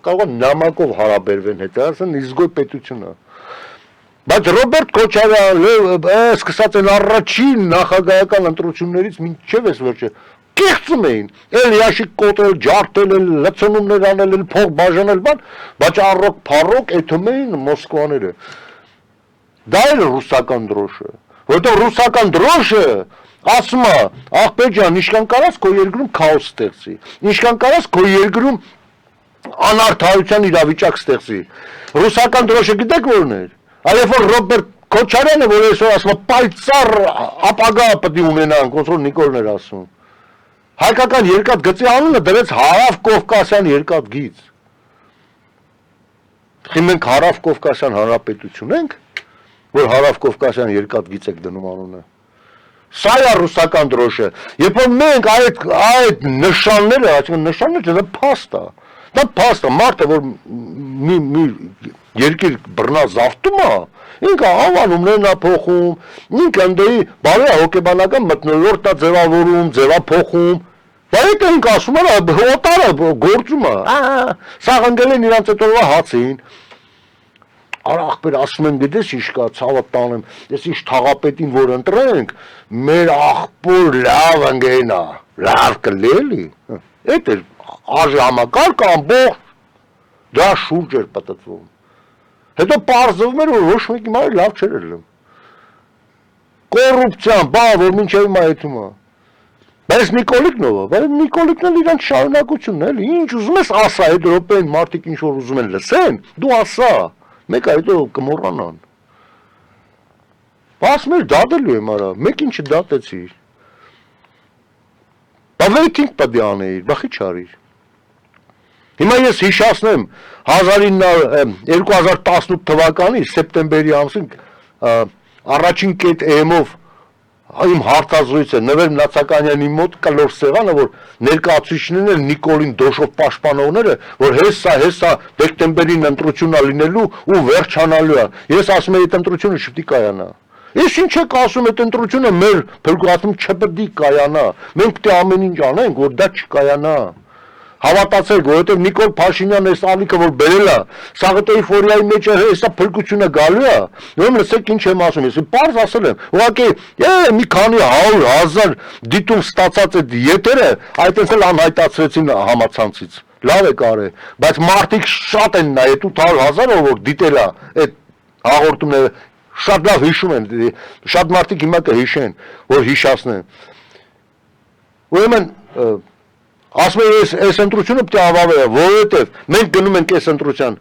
կարող է նամակով հարաբերվեն հետ ասեն իզգոյ պետությունը բայց Ռոբերտ Քոչարյանը սկսած են առաջին նախագահական ընտրություններից մինչև այս վերջը կեղծում էին, էլ ящик կոտրել, ջարդել, լցոնումներ անել, փող բաժանել, բայց առոք փառոք էթում էին Մոսկվաները։ Դա էր ռուսական դրոշը, որտեղ ռուսական դրոշը ասում է, ախպեջան, ինչքան կարաս քո երկրում քաոս ստեղծի, ինչքան կարաս քո երկրում անարդարության իրավիճակ ստեղծի։ Ռուսական դրոշը գիտեք որն էր։ Այլ որ Ռոբերտ Քոչարյանը, որ այսօր ասում է, պայծառ ապագա պետք է ունենանք, ոնց որ Նիկոլն էր ասում։ Հայկական երկաթ գծի անունը դրեց Հարավ Կովկասյան երկաթ գիծ։ Մենք Հարավ Կովկասյան հանրապետություն ենք, որ Հարավ Կովկասյան երկաթ գիծ եք դնում անունը։ Սա է ռուսական դրոշը։ Երբ որ մենք այդ նշանները, այսինքն նշանները դա փաստ է։ Դա փաստ է, մարդը որ մի երկիր բռնազավթում է, ինքը անվանումներն է փոխում, ինքը ընդեի բարի հոգեբանական մթնոլորտ է ձևավորում, ձևափոխում։ Դա այդ ենք ասում են, օտարը գործում է։ Սա ընկել են իրանց այդ օրվա հացին։ Արա ախպեր ասում եմ գիտես ինչ կա, ցավը տանեմ, ես ինչ թաղապետին որ ընտրենք, մեր ախպոր լավ ընկերն է, լավ կլի էլի։ Այդ էր արժանամակարգ ամբողջ դա շուրջ էր պատտվում։ Հետո պարզվում էր, որ ոչ մեկի մարդ լավ չէր ելնում։ Կոռուպցիան, բան, որ մինչև հիմա եթում է։ Բայց Նիկոլիկն ով է, բայց Նիկոլիկն էլ իրանք շարունակությունն է, էլի, ինչ ուզում ես ասա, այդ րոպեին մարդիկ ինչ որ ուզում են լսեն, դու ասա, մեկ այդո կմոռանան։ Ասում էր դատելու եմ արա, մեկ ինչը դատեցիր։ Բա վեյթինգ պետք է անեիր, բա խի չարիր։ Հիմա ես հիշացնեմ 2018 թվականի սեպտեմբերի ամսին առաջին կետ EM-ով իմ հարցազրույցը Նվեր Մնացականյանի մոտ կլոր սեղանը, որ ներկայացուցիչներն էլ Նիկոլին դոշով պաշտպանողները, որ հեսա դեկտեմբերին ընտրությունն է լինելու ու վերջանալու է։ Ես ասում եմ այդ ընտրությունը շփտի կայանա։ Ես ինչ եք ասում այդ ընտրությունը մեր փրկվածում չպետք է կայանա։ Մենք պետք է ամեն ինչ անենք, որ դա չկայանա։ Հավատացեք, որովհետև Նիկոլ Փաշինյանն այս ալիքը որ բերել է, Սաղաթ էյֆորիայի մեջ է, հեսա փրկությունը գալու է։ Ուրեմն լսեք ինչ եմ ասում, ես պարզ ասել եմ։ Ուղղակի մի քանի 100,000 դիտում ստացած այդ եթերը, այդպես էլ անհայտացրեցին համացանցից։ Լավ է կարե, բայց մարդիկ շատ են նայել 800,000-ով որ դիտել է այդ հաղորդումները, շատ լավ հիշում են, շատ մարդիկ հիմա կհիշեն, որ հիշացնեն։ Ուրեմն ասում եմ այս ընտրությունը պետք է ավավեա, որովհետև մենք գնում ենք այս ընտրության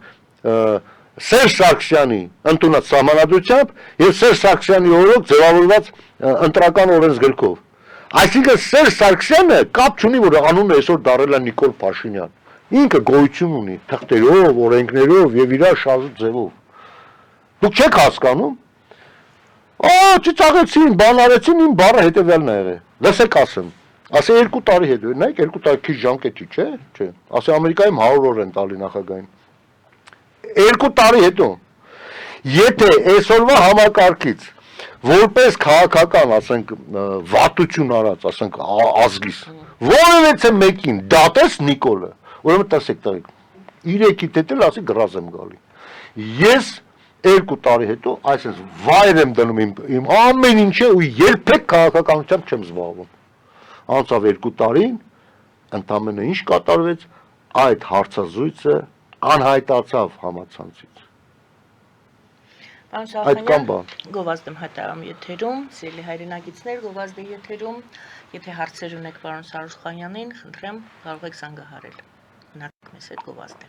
Սերժ Սարգսյանի ընդունած սահմանադրությամբ եւ Սերժ Սարգսյանի օրոք ձևավորված ընտրական օրենսգրքով։ Այսինքն Սերժ Սարգսյանը կապ չունի, որ անունը այսօր դարել է Նիկոլ Փաշինյան։ Ինքը գոյություն ունի թղթերով, օրենքներով եւ իր շարժ ձևով։ Դուք չեք հասկանում։ Ծիծաղեցին, բան արեցին, իմ բառը հետեւյալն է եղել։ Լսեք ասեմ։ Ասե 2 տարի հետո, նայեք 2 տարի քիչ ժամկետի, չէ՞, չէ։ Ասե Ամերիկայում 100 օր են տալի նախագահին։ 2 տարի հետո եթե այսօրվա համակարգից որպես քաղաքական, ասենք, վատություն արած, ասենք, ազգիս, որևէ մեկին դատես Նիկոլը, ուրեմն տեսեք տղեկ, 3-ից հետո ասի գրազ եմ գալի։ Ես 2 տարի հետո այսպես վայր եմ դնում իմ ամեն ինչը ու երբեք քաղաքականությամբ չեմ զբաղվում։ Անցավ 2 տարին, ընդամենը ինչ կատարվեց, այդ հարցազրույցը անհայտացավ համացանցից։ Պարոն Շահխանյան, գովազդ եմ հայտարարում եթերում, սիրելի հայրենակիցներ, գովազդ է եթերում, եթե հարցեր ունեք պարոն Շահխանյանին, խնդրեմ, կարող եք զանգահարել։ Մնացեք մեզ հետ, գովազդ է։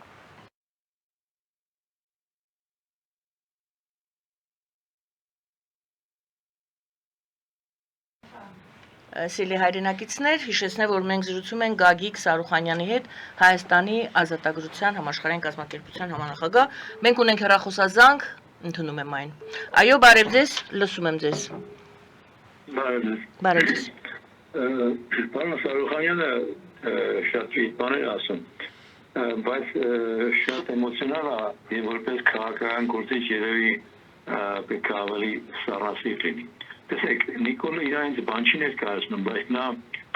Սիրելի հայրենակիցներ, հիշեցնեմ, որ մենք զրուցում ենք Գագիկ Սարուխանյանի հետ, Հայաստանի ազատագրության համաշխարհային կազմակերպության համանախագահ։ Մենք ունենք հեռախոսազանգ, ընդունում եմ այն։ Այո, բարև ձեզ, լսում եմ ձեզ։ Բարև ձեզ։ Պարոն Սարուխանյանը շատ ճիշտ բաներ ասում, բայց շատ էմոցիոնալ է, եւ որպես քաղաքական գործիչ երևի պետք է ավելի սառնասիրտ լինի։ Տեսեք, Նիկոլը իրենց բան չի ներկայացնում, բայց նա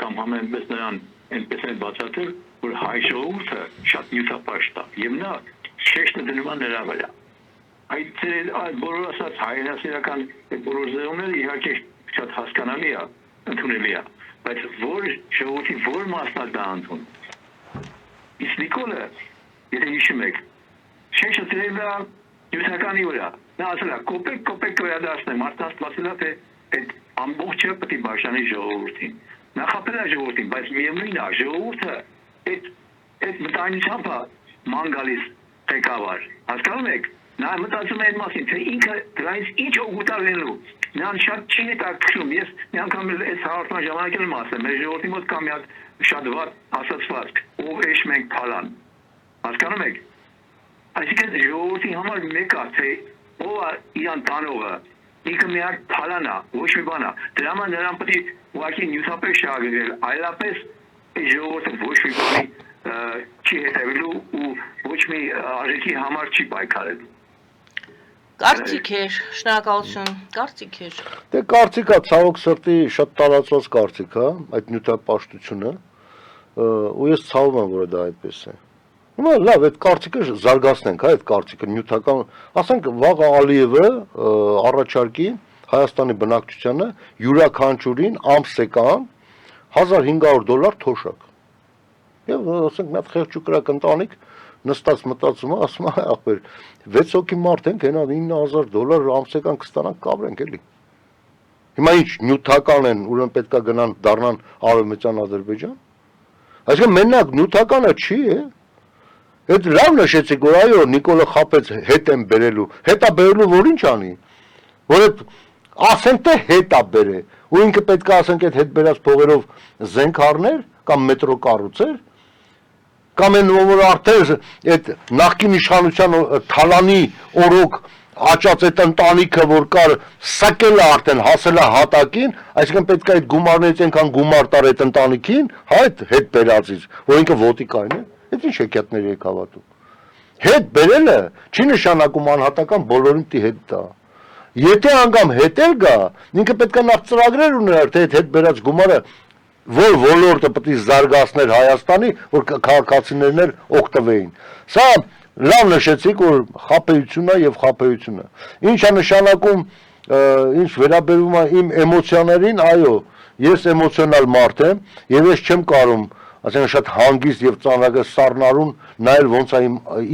կամ համենպես նրան այնպես են բացատրել, որ հայ ժողովուրդը շատ նյութապաշտ է, եւ նա շեշտը դնում է նրա վրա։ Այդ բոլոր ասած հայրենասիրական բոլոր զեղումները իհարկե շատ հասկանալի է, ընդունելի է, բայց որ ժողովրդի որ մասն է դա ընդունում։ Իսկ Նիկոլը, եթե հիշում եք, շեշտը դրել է նյութականի վրա։ Նա ասել է կոպեկ վերադարձնեմ, արտասպասել է թե այդ ամբողջը պետք է բաժանի ժողովրդին։ Նախապել է ժողովրդին, բայց միևնույնն է, ժողովուրդը այդ մտայնությամբ է ման գալիս ղեկավար։ Հասկանում եք, նա մտածում է այդ մասին, թե ինքը դրանից ինչ օգուտ ունենալու։ Նրան շատ չի հետաքրքրում, ես մի անգամ այս հաղորդման ժամանակ եմ ասել, մեր ժողովրդի մոտ կա մի հատ շատ վատ ասացվածք, ով էշ մենք փալան։ Հասկանում եք։ Այսինքն ժողովրդի համար մեկ է, թե ով է իրան տանողը, ինքը մի հատ փալան է, ոչ մի բան է։ Դրա համար նրան պետք է ուղղակի նյութապես շահագրել, այլապես ժողովուրդը ոչ մի բանի չի հետևելու ու ոչ մի արժեքի համար չի պայքարելու։ Կարծիք էր, շնորհակալություն, կարծիք էր։ Դե կարծիքա ցավոք սրտի շատ տարածված կարծիք է, այդ նյութապաշտությունը, ու ես ցավում եմ, որ դա այդպես է։ Հիմա լավ, այդ կարծիքը զարգացնենք, այդ կարծիքը նյութական, ասենք վաղ Ալիևը առաջարկի Հայաստանի բնակչությանը յուրաքանչյուրին ամսեկան $1500 թոշակ։ Եվ ասենք մի հատ խեղճուկրակ ընտանիք նստած մտածում է, ասում է, ախպեր, 6 հոգի մարդ ենք, հենա $9000 ամսեկան կստանանք կաբրենք էլի։ Հիմա ինչ նյութական են, ուրեմն պետքա գնան դառնան Արևմտյան Ադրբեջան։ Այսինքն մենակ նյութականը չի, Այդ լավ նշեցիք, որ այո, Նիկոլը խապեց հետ են բերելու, հետա բերելու որ ինչ անի, որ այդ ասենք թե հետա բերե, ու ինքը պետք է ասենք այդ հետ բերած փողերով զենք առներ, կամ մետրո կառուցեր, կամ այն որ արդեն այդ նախկին իշխանության թալանի օրոք աճած այդ ընտանիքը, որ կար սակել է արդեն հասել է հատակին, այսինքն պետք է այդ գումարներից այնքան գումար տար այդ ընտանիքին, հա այդ հետ բերածից, որ ինքը ոտիկային է, այդ ինչ հեքիաթների եք հավատում։ Հետ բերելը չի նշանակում անհատական բոլորին պիտի հետ տա։ Եթե անգամ հետել գա, ինքը պետք է նախ ծրագրեր ուներ, թե այդ հետ բերած գումարը որ ոլորտը պետք է զարգացներ Հայաստանի, որ քաղաքացիներն էլ օգտվեին։ Սա լավ նշեցիք, որ խաբեությունը եւ խաբեությունը։ Ինչ է նշանակում, ինչ վերաբերում է իմ էմոցիաներին, այո, ես էմոցիոնալ մարդ եմ եւ ես չեմ կարող, ասենք շատ հանգիստ եւ ծանրագը սառնարուն նայել ոնց է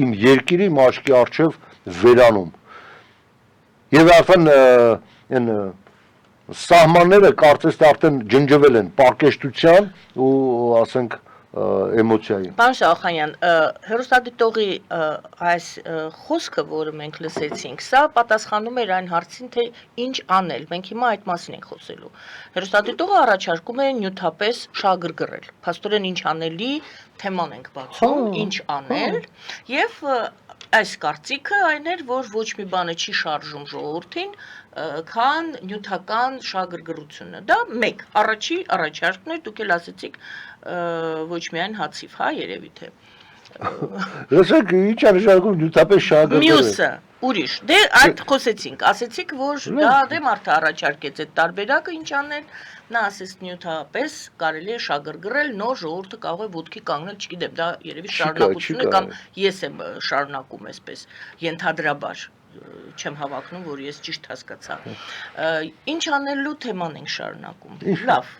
իմ երկիրի իմ աչքի առջև վերանում։ Եվ արդեն այն սահմանները կարծես թե արդեն ջնջվել են պարկեշտության ու ասենք էմոցիայի։ Պարոն Շահոխանյան, հեռուստադիտողի այս խոսքը, որը մենք լսեցինք, սա պատասխանում էր այն հարցին, թե ինչ անել։ Մենք հիմա այդ մասին ենք խոսելու։ Հեռուստադիտողը առաջարկում է նյութապես շահագրգռել։ Փաստորեն ինչ անելի թեման ենք բացում, ինչ անել, եւ այս կարծիքը այն էր, որ ոչ մի բանը չի շարժում ժողովրդին, քան նյութական շահագրգռությունը։ Դա մեկ, առաջի առաջարկն էր, դուք էլ ասեցիք ոչ միայն հացիվ, հա, երևի թե։ Լսեք, ինչ է նշանակում նյութապես շահագրգռել։ Մյուսը, ուրիշ։ Դե այդ խոսեցինք, ասեցիք, որ դա դե մարդը առաջարկեց այդ տարբերակը ինչ անել, նա ասեց նյութապես կարելի է շահագրգռել, նոր ժողովուրդը կարող է ոտքի կանգնել, չգիտեմ, դա երևի շարունակություն է կամ ես եմ շարունակում այսպես ենթադրաբար չեմ հավակնում, որ ես ճիշտ հասկացա։ Ինչ անելու թեման ենք շարունակում։ Լավ։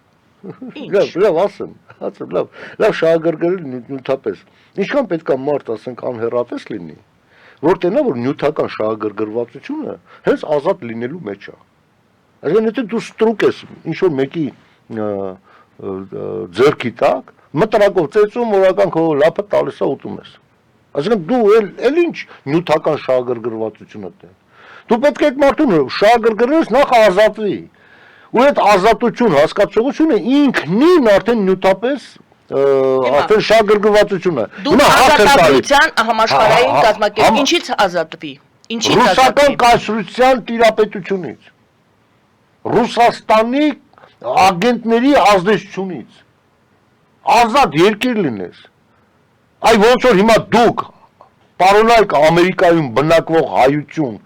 Լավ, ասեմ, լավ շահագրգռել նյութապես։ Ինչքան պետք է մարդ, ասենք, անհեռատես լինի, որ տենա, որ նյութական շահագրգռվածությունը հենց ազատ լինելու մեջ է։ Այսինքն եթե դու ստրուկ ես ինչ-որ մեկի ձեռքի տակ, մտրակով ծեծում, օրական քո լափը տալիս է ուտում ես։ Այսինքն դու էլ ինչ նյութական շահագրգռվածություն է։ Դու պետք է այդ մարդուն շահագրգռես նախ ազատվի։ Ու այդ ազատություն հասկացողությունը ինքնին արդեն նյութապես արդեն շահագրգռվածություն է։ Դու ազատության համաշխարհային կազմակերպ ինչից ազատվի։ Ինչից ազատվի։ Ռուսական կայսրության տիրապետությունից։ Ռուսաստանի ագենտների ազդեցությունից։ Ազատ երկիր լինես։ Այ ոնց որ հիմա դուք պարոնայք Ամերիկայում բնակվող հայություն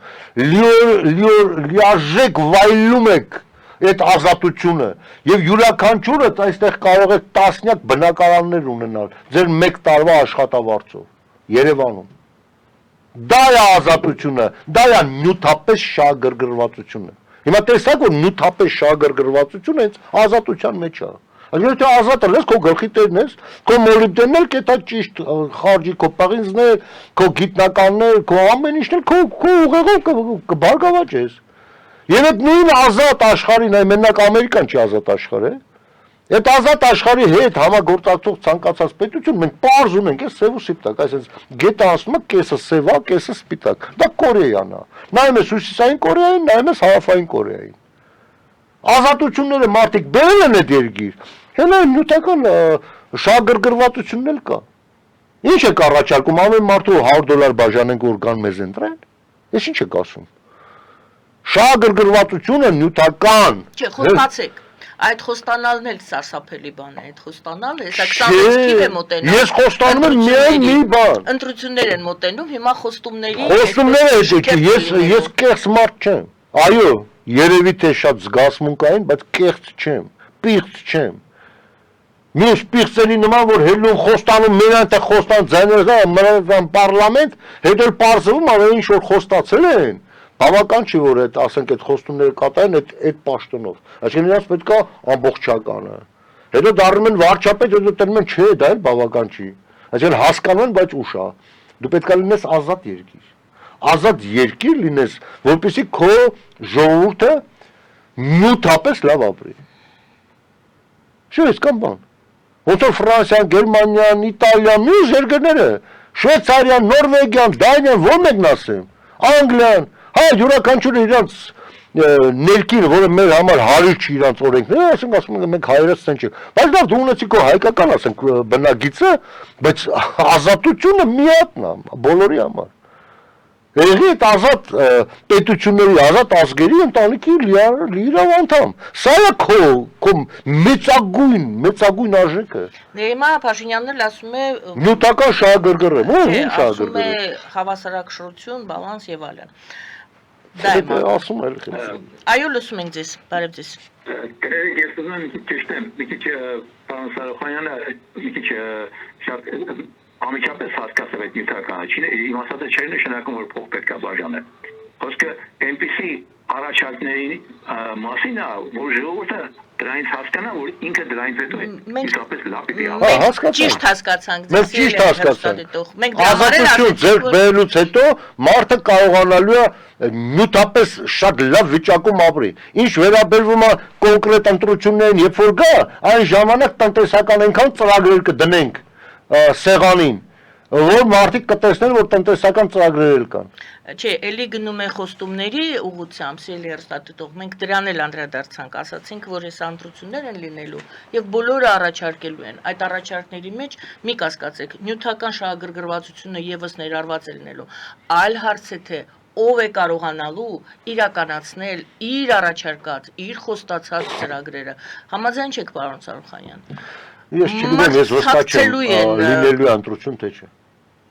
լիարժեք վայելում եք այդ ազատությունը եւ յուրաքանչյուրը այստեղ կարող եք տասնյակ բնակարաններ ունենալ ձեր 1 տարվա աշխատավարձով Երևանում։ Դա է ազատությունը, դա է նյութապես շահագրգռվածությունը։ Հիմա տեսակ որ նյութապես շահագրգռվածությունը հենց ազատության մեջ է։ Այսինքն եթե ազատ ես, քո գլխի տերն ես, քո մոլիբդենն էլ կետա ճիշտ խարժի, քո պաղինձներ, քո գիտնականներ, քո ամեն ինչն էլ քո ուղեղով կբարգավաճես։ Եվ այդ նույն ազատ աշխարհին, այ մենակ Ամերիկան չի ազատ աշխարհ է, Այդ ազատ աշխարհի հետ համագործակցող ցանկացած պետություն մենք բարձում ենք, այս սև ու սպիտակ, այսինքն գետը ասում է կեսը սև է, կեսը սպիտակ։ Դա Կորեան է։ Նայում ես Հյուսիսային Կորեային, նայում ես Հարավային Կորեային։ Ազատությունները մարդիկ բերել են այդ երկիր։ Հենա նյութական շահագրգռվածությունն էլ կա։ Ինչ եք առաջարկում ամեն մարդու $100 բաժանենք որ կան մեզ ընտրեն։ Ես ինչ եք ասում։ Շահագրգռվածությունը նյութական։ Չէ, խոստացեք։ Այդ խոստանալն էլ սարսափելի բան է, այդ խոստանալը, հեսա 26-ին է մոտենում։ Ես խոստանում եմ միայն մի բան։ Ընտրություններ են մոտենում, հիմա խոստումների Խոստումները ես կեղծ մարդ չեմ։ Այո, երևի թե շատ զգացմունքային, բայց կեղծ չեմ, պիղծ չեմ։ Մյուս պիղծերի նման որ հելուն խոստանում մեր այնտեղ խոստան ձայները պարլամենտ, հետո էլ պարզվում ամեն ինչ որ խոստացել են։ Բավական չի որ այդ ասենք այդ խոստումները կատարեն այդ պաշտոնով։ Այսինքն նրանց պետք է ամբողջականը։ Հետո դառնում են վարչապետ, հետո տնում են չէ, դա էլ բավական չի։ Այսինքն հասկանում են, բայց ուշ է։ Դու պետք է լինես ազատ երկիր։ Ազատ երկիր լինես, որպեսզի քո ժողովուրդը նյութապես լավ ապրի։ Չէ, իսկական բան։ Ոնց որ Ֆրանսիան, Գերմանիան, Իտալիան, մյուս երկրները, Շվեյցարիան, Նորվեգիան, Դանիան, ո՞րն եք ասեմ, Անգլիան, հա յուրաքանչյուրը իրանց ներքին, որը մեր համար հարիր չի իրանց օրենքները, ասում են մենք հայերս ցեն չենք։ Բայց դա դու ունեցի քո հայկական ասենք բնագիծը, բայց ազատությունը միատն է բոլորի համար։ Եղի այդ ազատ պետությունների, ազատ ազգերի ընտանիքի լիիրավ անդամ։ Սա է քո մեծագույն արժեքը։ Հիմա Փաշինյանն էլ ասում է նյութական շահագրգռը, ո՞ր շահագրգռը։ Ասում է հավասարակշռություն, բալանս եւ այլն։ Դա է ասում էլ խնդրեմ։ Այո, լսում ենք ձեզ, բարև ձեզ։ Ես ուզում եմ ճիշտեմ, մի քիչ պարոն Սարոխանյանը մի քիչ շատ ամիջապես հասկացավ այդ նյութականը, իմաստը չէր նշանակում, որ փող պետք է բաժանել։ Խոսքը այնպիսի առաջարկների մասին է, որ ժողովուրդը դրանից հասկանա, որ ինքը դրանից հետո իսկապես լավ պիտի ապրի։ Ճիշտ հասկացանք, մենք ճիշտ հասկացանք։ Ազատություն ձեռք բերելուց հետո մարդը կարողանալու է նյութապես շատ լավ վիճակում ապրի։ Ինչ վերաբերվում է կոնկրետ ընտրություններին, երբ որ գա, այն ժամանակ տնտեսական այնքան ծրագրեր կդնենք սեղանին, որ մարդիկ կտեսնեն, որ տնտեսական ծրագրեր կան։ Չէ, էլի գնում է խոստումների ուղղությամբ, սիրելի հեռուստադիտող, մենք դրան էլ անդրադարձանք, ասացինք, որ այս ընտրություններ են լինելու եւ բոլորը առաջարկելու են։ Այդ առաջարկների մեջ մի կասկածեք, նյութական շահագրգռվածությունը եւս ներառված է լինելու։ Այլ հարց է թե ով է կարողանալու իրականացնել իր առաջարկած, իր խոստացած ծրագրերը։ Համաձայն չեք, պարոն Սարոխանյան։ Ես չգիտեմ, ես վստահ չեմ լինելու ընտրություն թե չէ։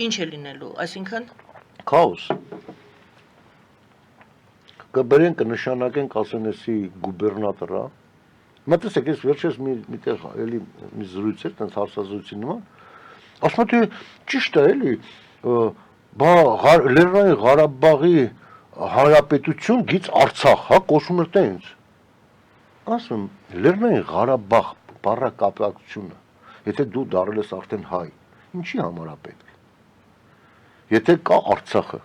Ինչ է լինելու, այսինքն քաոս։ Կբերեն կնշանակեն ասենեսի գուբերնատորա։ Մտածեք, ես վերջերս միտեղ էլի մի զրույց էր, տենց հարցազրույցի նման։ Ասում եմ, թե ճիշտ է էլի, բա Լեռնային Ղարաբաղի Հանրապետություն գից Արցախ, հա, կոչում էր տենց։ Ասում եմ, Լեռնային Ղարաբաղ բառակապակցությունը, եթե դու դառել ես արդեն հայ, ինչի համար է պետք։ Եթե կա Արցախը։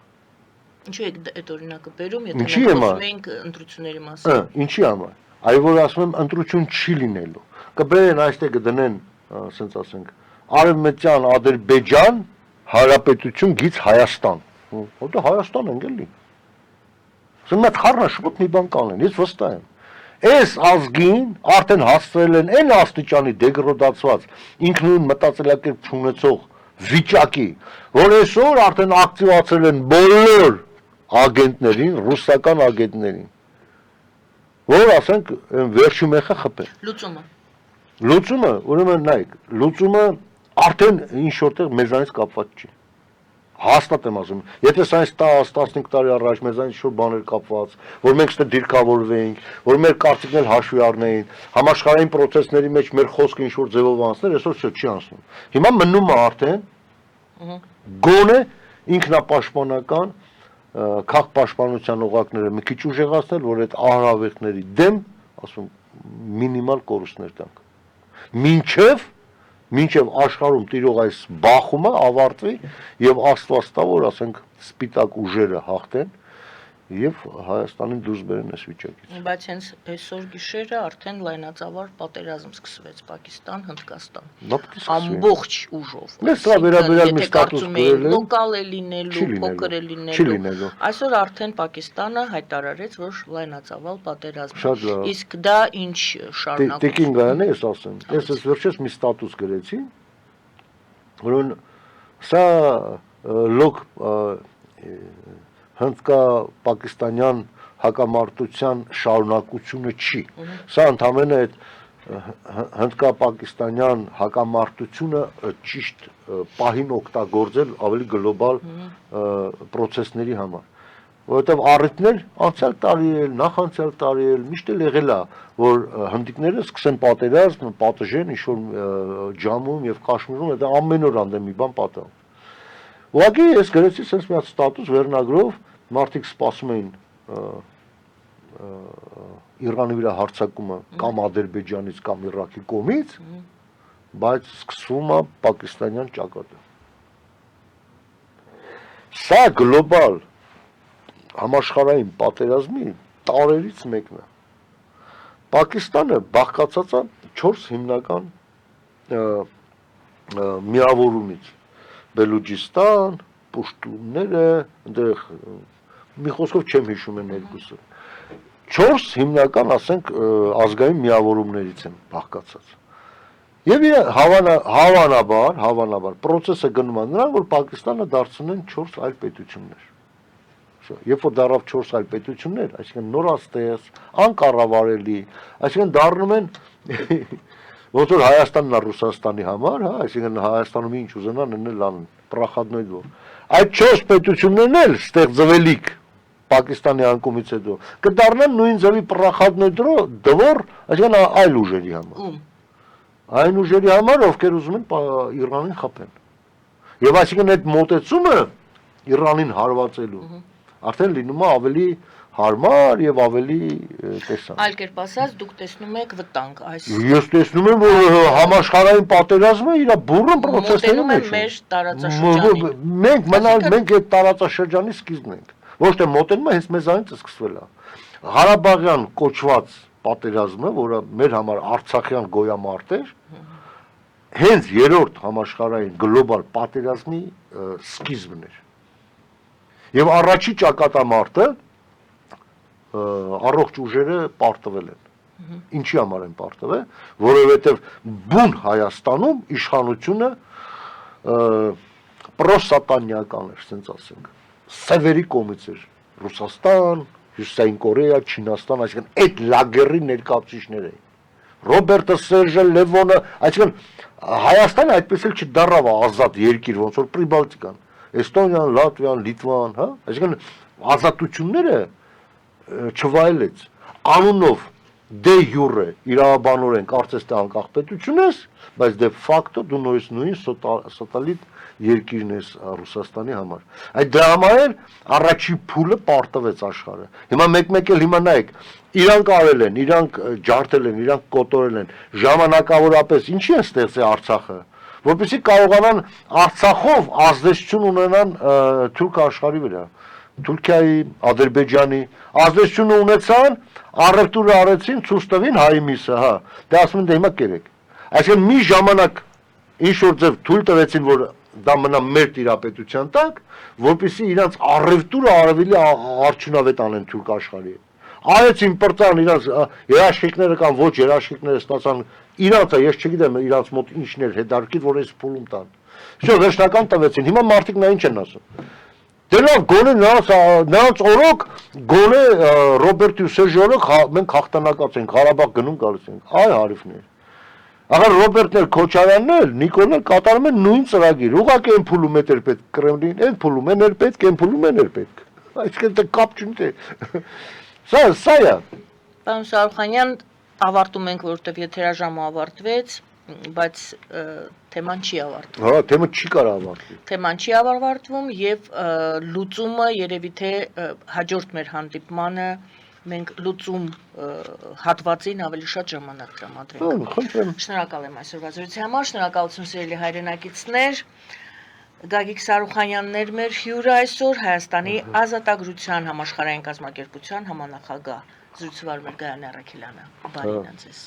Ինչու եք այդ օրինակը բերում, եթե մենք խոսում ենք ընտրությունների մասին։ Ինչի համար։ Այ որ ասում եմ ընտրություն չի լինելու։ Կբերեն այստեղ կդնեն, ասենց ասենք, Արևմտյան Ադրբեջան Հանրապետություն գից Հայաստան։ Որտե Հայաստան են էլի։ Ասում եմ, խառնաշփոթ մի բան կանեն, ես վստահ եմ։ Այս ազգին արդեն հասցրել են այն աստիճանի դեգրադացված ինքնուրույն մտածելակերպ չունեցող վիճակի, որ այսօր արդեն ակտիվացրել են բոլոր ագենտներին, ռուսական ագենտներին, որ ասենք վերջի մեխը խփեն։ Լուծումը, ուրեմն նայեք, լուծումը արդեն ինչ որտեղ մեզանից կապված չի։ Հաստատ եմ ասում, եթե սա 10-15 տարի առաջ մեզանից ինչ-որ բաներ կապված, որ մենք ստե դիրքավորվեինք, որ մեր կարծիքն էլ հաշվի առնեին, համաշխարհային process-ների մեջ մեր խոսքը ինչ-որ ձևով անցներ, այսօր չի անցնում։ Հիմա մնում է արդեն գոնե ինքնապաշտպանական քաղաքապաշտպանության օղակները մի քիչ ուժեղացնել, որ այդ ահրավերքների դեմ, ասում, մինիմալ կորուստներ տանք։ Մինչև աշխարհում տիրող այս բախումը ավարտվի եւ Աստված տա, որ ասենք սպիտակ ուժերը հաղթեն եւ Հայաստանին դուրս բերեն այս վիճակից։ Բայց հենց այսօր գիշերը արդեն լայնածավալ պատերազմ սկսվեց Պակիստան-Հնդկաստան։ Ամբողջ ուժով։ Ես սա վերաբերյալ մի ստատուս գրել եմ։ Լոկալ է լինելու, փոքր է լինելու։ Այսօր արդեն Պակիստանը հայտարարեց, որ լայնածավալ պատերազմ է։ Իսկ դա ինչ շարունակություն։ Տիկին գայանե ես ասեմ։ Ես վերջերս մի ստատուս գրեցի, որոնց սա լոկ հնդկա-պակիստանյան հակամարտության շարունակությունը չի։ Սա ընդհանրապես այդ հնդկա-պակիստանյան հակամարտությունը ճիշտ պահին օգտագործել ավելի գլոբալ process-ների համար։ Որովհետև առիթներ անցյալ տարի էլ, նախանցյալ տարի էլ միշտ էլ եղել է, որ հնդիկները սկսեն պատերազմ, պատժեն ինչ-որ ջամում եւ Կաշմիրում, դա ամեն օր անդեմ մի բան պատահում։ Ուղղակի ես գրեցի sense մի հատ ստատուս վերնագրով, մարդիկ սպասում էին Իրանի վրա հարձակումը կամ Ադրբեջանից կամ Իրաքի կողմից, բայց սկսվում է պակիստանյան ճակատը։ Սա գլոբալ համաշխարհային պատերազմի տարերից մեկն է։ Պակիստանը բաղկացած է 4 հիմնական միավորումից։ Բելուջիստան, Պուշտունները, այնտեղ մի խոսքով չեմ հիշում են երկուսը։ 4 հիմնական, ասենք, ազգային միավորումներից են բաղկացած։ Եվ հավանաբար, process-ը գնում է նրան, որ Պակիստանը դարձնեն 4 այլ պետություններ։ Երբ որ դառավ 4 այլ պետություններ, այսինքն նորաստեղծ, անկառավարելի, այսինքն դառնում են ոնց որ Հայաստանն է Ռուսաստանի համար, հա, այսինքն Հայաստանում ինչ ուզենան անել անեն, պրախադնոյ դու։ Այդ 4 պետություններն էլ ստեղծվելիք Պակիստանի անկումից հետո կդառնան նույն ձևի պրախադնոյ դվոր, այսինքն այլ ուժերի համար։ Այն ուժերի համար, ովքեր ուզում են Իրանին խփեն։ Եվ այսինքն այդ մոտեցումը Իրանին հարվածելու արդեն լինում է ավելի հարմար եւ ավելի տեսանելի։ Այլ կերպ ասած, դուք տեսնում եք վտանգ այս։ Ես տեսնում եմ, որ համաշխարհային պատերազմը իր բուրըն process-ների մեջ է։ Մեր տարածաշրջանի։ Մենք այդ տարածաշրջանի սկիզբն ենք։ Ոչ թե մոտենում է, հենց մեզանից է սկսվել է։ Ղարաբաղյան կոչված պատերազմը, որը մեր համար Արցախյան գոյամարտ էր, հենց երրորդ համաշխարհային գլոբալ պատերազմի սկիզբն էր։ Եվ առաջի ճակատամարտը առողջ ուժերը պարտվել են։ Ինչի համար են պարտվել, որովհետև բուն Հայաստանում իշխանությունը պրոսատանյական էր, ասենք ասենք։ Սևերի կողմից էր Ռուսաստան, Հյուսիսային Կորեա, Չինաստան, այսինքն այդ լագերի ներկայացուցիչներ էին։ Ռոբերտը, Սերժը, Լևոնը, այսինքն Հայաստանը այդպես էլ չդառավ ազատ երկիր, ոնց որ Պրիբալտիկան, Էստոնիան, Լատվիան, Լիտվան, հա, այսինքն ազատությունները չվայելեց անունով դե յուրե իրավաբանորեն կարծես թե անկախ պետություն ես, բայց դե ֆակտո դու նույն սոտալիտ երկիրն ես Ռուսաստանի համար։ Այդ դրա համար էլ առաջի փուլը պարտվեց աշխարհը։ Հիմա մեկ-մեկ էլ հիմա նայեք, իրանք արել են, իրանք ջարդել են, իրանք կոտորել են, ժամանակավորապես ինչի են ստեղծել Արցախը, որպեսզի կարողանան Արցախով ազդեցություն ունենան թուրք աշխարհի վրա։ Թուրքիայի, Ադրբեջանի ազդեցությունը ունեցան, առևտուրը արեցին, ցույց տվին հայ միսը, հա։ Դե ասում են դե հիմա կերեք։ Այսինքն մի ժամանակ ինչ որ ձև թույլ տվեցին, որ դա մնա մեր տիրապետության տակ, որպեսզի իրանց առևտուրը ավելի արդյունավետ անեն թուրք աշխարհի։ Արեցին պրծան իրանց երաշխիքները կամ ոչ երաշխիքները ստացան իրանցը, ես չգիտեմ իրանց մոտ ինչն էր հետարքիր, որ այս փուլում տան։ Всё, վերջնական տվեցին։ Հիմա մարդիկ նա ինչ են ասում։ Դե լավ, գոնե նրանց օրոք, գոնե Ռոբերտ ու Սերժի օրոք մենք հաղթանակած ենք, Ղարաբաղ գնում գալիս ենք։ Այ հարիվներ։ Ահա Ռոբերտն էլ, Քոչարյանն էլ, Նիկոլն էլ կատարում են նույն ծրագիր։ Ուղղակի այն փուլում էր պետք Կրեմլին, այն փուլում էր պետք, այն փուլում էր պետք։ Այսինքն դա կապ չունի։ Սա է։ Պարոն Սարուխանյան, ավարտում ենք, որովհետև եթերաժամը ավարտվեց, բայց թեման չի ավարտվում։ Հա, թեման չի կարող ավարտվել։ Թեման չի ավարտվում եւ լուծումը երևի թե հաջորդ մեր հանդիպմանը մենք լուծում հատվածին ավելի շատ ժամանակ տրամադրենք։ Խնդրեմ։ Շնորհակալ եմ այսօրվա զրույցի համար, շնորհակալություն սիրելի հայրենակիցներ։ Գագիկ Սարուխանյանն էր մեր հյուրը այսօր Հայաստանի ազատագրության համաշխարհային կազմակերպության համանախագահ։ Զրուցվար մեր Գայանե Առաքելյանը։ Բարին ձեզ։